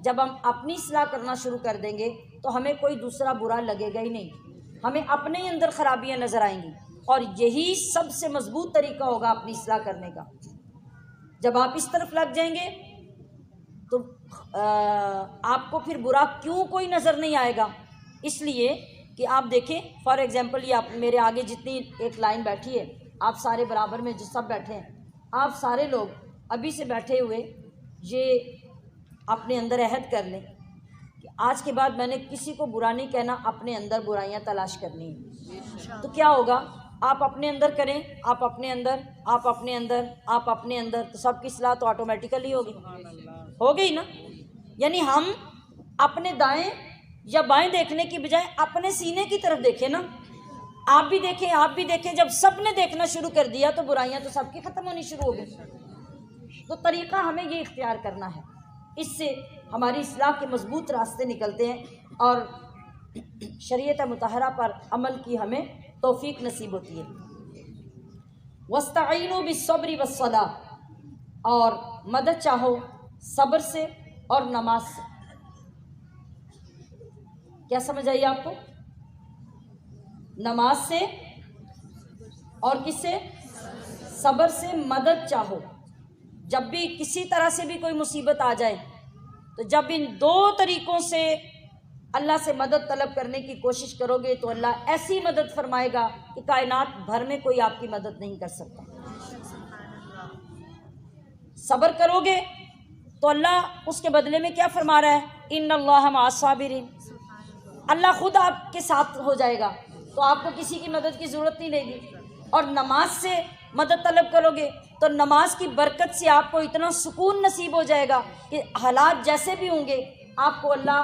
جب ہم اپنی اصلاح کرنا شروع کر دیں گے تو ہمیں کوئی دوسرا برا لگے گا ہی نہیں، ہمیں اپنے ہی اندر خرابیاں نظر آئیں گی، اور یہی سب سے مضبوط طریقہ ہوگا اپنی اصلاح کرنے کا۔ جب آپ اس طرف لگ جائیں گے تو آپ کو پھر برا کیوں کوئی نظر نہیں آئے گا، اس لیے کہ آپ دیکھیں فار ایگزامپل، یہ آپ میرے آگے جتنی ایک لائن بیٹھی ہے، آپ سارے برابر میں جو سب بیٹھے ہیں، آپ سارے لوگ ابھی سے بیٹھے ہوئے یہ اپنے اندر عہد کر لیں کہ آج کے بعد میں نے کسی کو برا نہیں کہنا، اپنے اندر برائیاں تلاش کرنی ہیں۔ تو کیا ہوگا؟ آپ اپنے اندر کریں، آپ اپنے اندر، آپ اپنے اندر، آپ اپنے اندر، تو سب کی اصلاح تو آٹومیٹیکلی ہوگی، ہو گئی نا۔ یعنی ہم اپنے دائیں یا بائیں دیکھنے کی بجائے اپنے سینے کی طرف دیکھیں نا، آپ بھی دیکھیں، آپ بھی دیکھیں۔ جب سب نے دیکھنا شروع کر دیا تو برائیاں تو سب کی ختم ہونی شروع ہو گئی۔ تو طریقہ ہمیں یہ اختیار کرنا ہے، اس سے ہماری اصلاح کے مضبوط راستے نکلتے ہیں، اور شریعت مطہرہ پر عمل کی ہمیں توفیق نصیب ہوتی ہے۔ وَاسْتَعِینُوا بِالصَّبْرِ وَالصَّلَاةِ اور مدد چاہو صبر سے اور نماز سے۔ کیا سمجھ آئی آپ کو؟ نماز سے اور کس سے؟ صبر سے مدد چاہو۔ جب بھی کسی طرح سے بھی کوئی مصیبت آ جائے تو جب ان دو طریقوں سے اللہ سے مدد طلب کرنے کی کوشش کرو گے تو اللہ ایسی مدد فرمائے گا کہ کائنات بھر میں کوئی آپ کی مدد نہیں کر سکتا۔ صبر کرو گے تو اللہ اس کے بدلے میں کیا فرما رہا ہے؟ ان اللہ مع الصابرین، اللہ خود آپ کے ساتھ ہو جائے گا، تو آپ کو کسی کی مدد کی ضرورت نہیں رہے گی۔ اور نماز سے مدد طلب کرو گے تو نماز کی برکت سے آپ کو اتنا سکون نصیب ہو جائے گا کہ حالات جیسے بھی ہوں گے آپ کو اللہ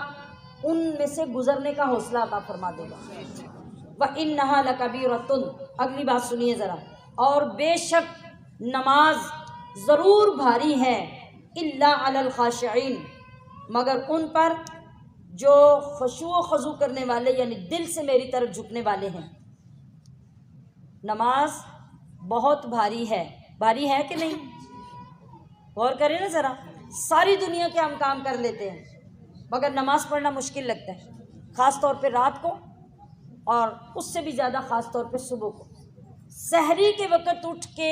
ان میں سے گزرنے کا حوصلہ عطا فرما دے گا۔ وَإِنَّهَا لَكَبِيرَةٌ، اگلی بات سنیے ذرا، اور بے شک نماز ضرور بھاری ہے، إِلَّا عَلَى الْخَاشِعِينَ مگر ان پر جو خشوع و خضوع کرنے والے، یعنی دل سے میری طرف جھکنے والے ہیں۔ نماز بہت بھاری ہے، بھاری ہے کہ نہیں؟ غور کریں نا ذرا، ساری دنیا کے ہم کام کر لیتے ہیں مگر نماز پڑھنا مشکل لگتا ہے، خاص طور پہ رات کو اور اس سے بھی زیادہ خاص طور پہ صبح کو سحری کے وقت اٹھ کے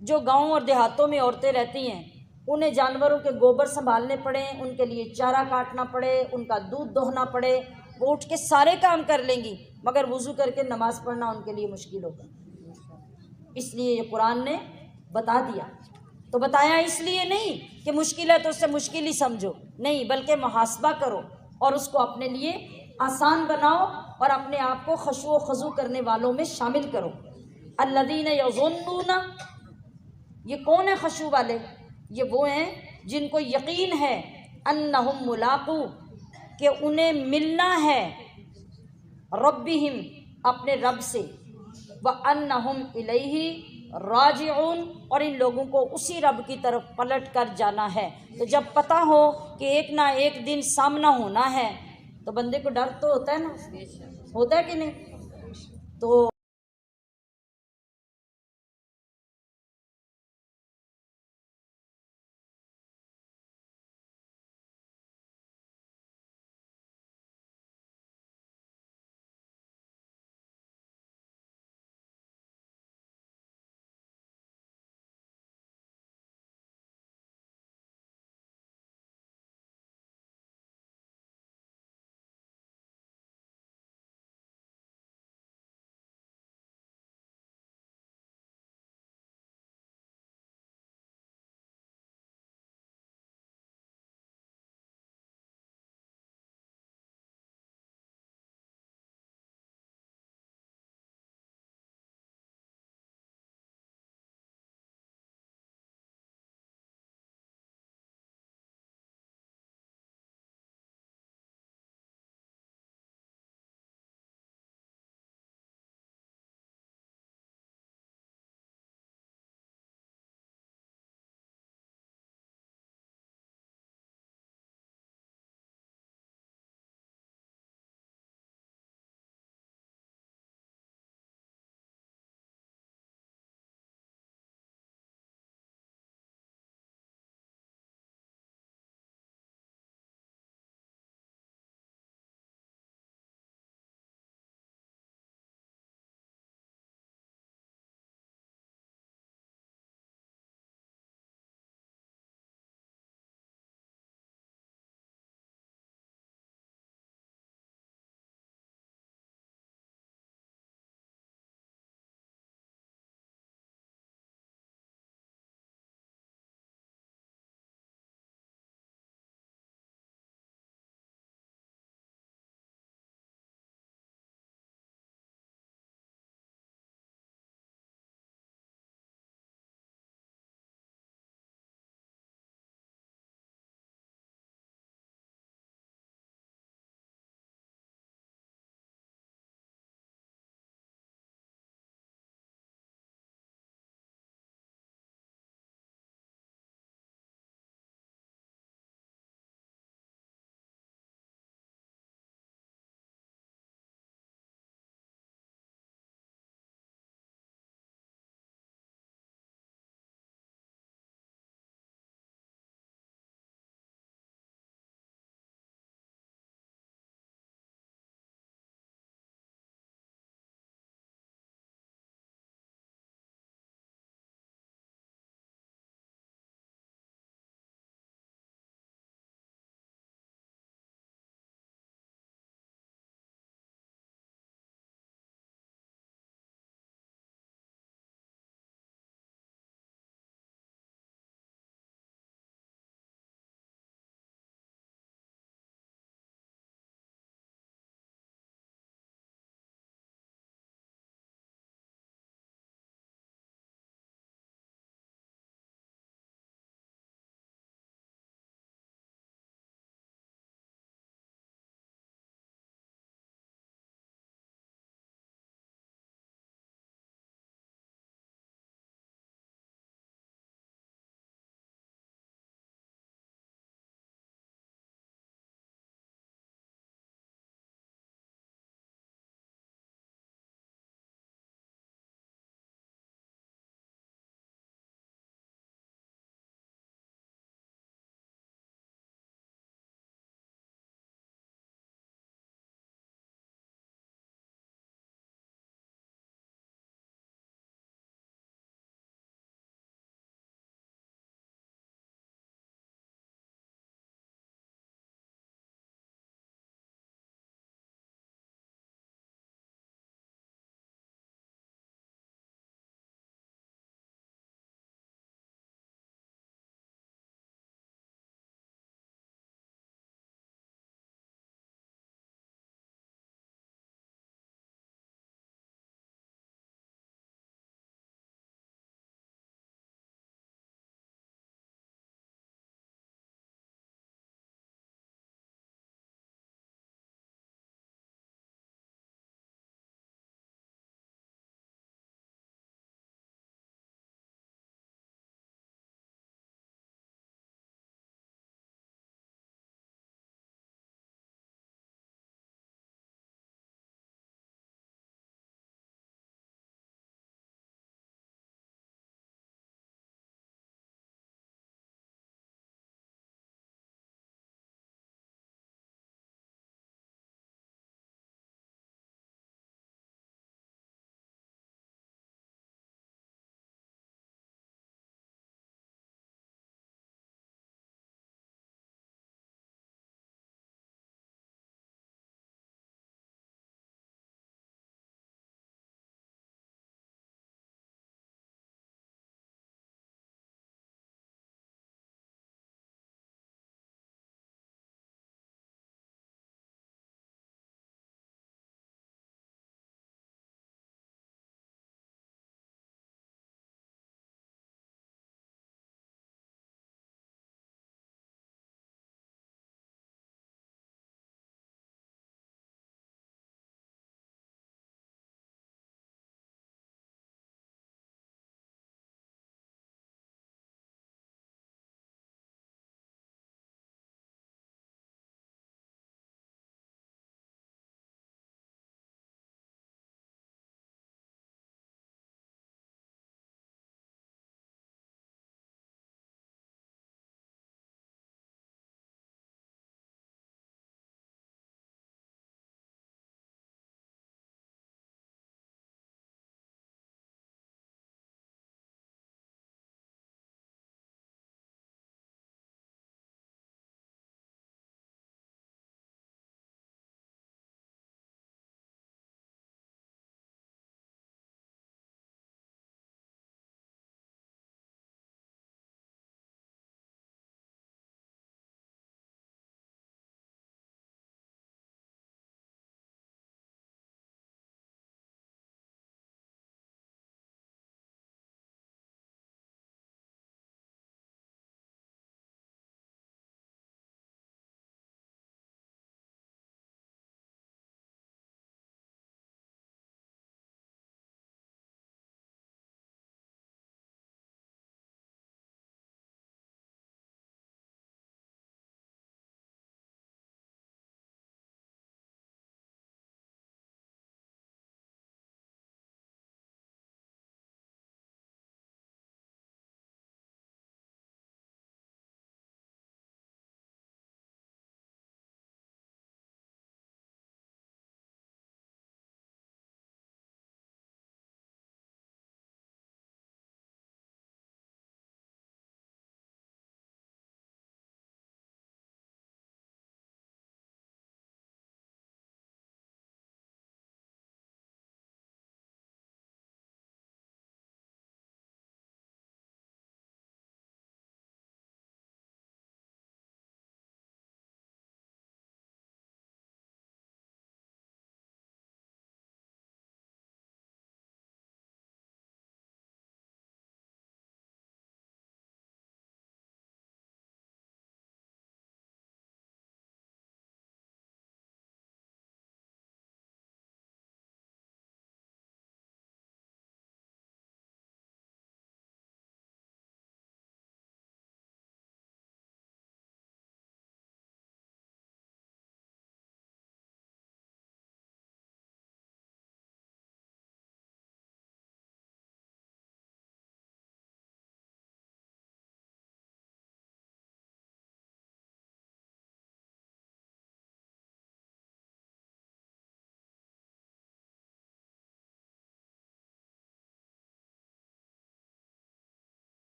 جو گاؤں اور دیہاتوں میں عورتیں رہتی ہیں انہیں جانوروں کے گوبر سنبھالنے پڑیں، ان کے لیے چارہ کاٹنا پڑے، ان کا دودھ دوہنا پڑے، وہ اٹھ کے سارے کام کر لیں گی مگر وضو کر کے نماز پڑھنا ان کے لیے مشکل ہوگا۔ اس لیے یہ قرآن نے بتا دیا، تو بتایا اس لیے نہیں کہ مشکل ہے تو اس سے مشکل ہی سمجھو، نہیں بلکہ محاسبہ کرو اور اس کو اپنے لیے آسان بناؤ اور اپنے آپ کو خشوع و خضوع کرنے والوں میں شامل کرو۔ الذین یظنون، یہ کون ہے خشوع والے؟ یہ وہ ہیں جن کو یقین ہے انہم ملاقو، کہ انہیں ملنا ہے ربہم، اپنے رب سے، وانہم الیہ راجعون، اور ان لوگوں کو اسی رب کی طرف پلٹ کر جانا ہے۔ تو جب پتہ ہو کہ ایک نہ ایک دن سامنا ہونا ہے تو بندے کو ڈر تو ہوتا ہے نا، ہوتا ہے کہ نہیں؟ تو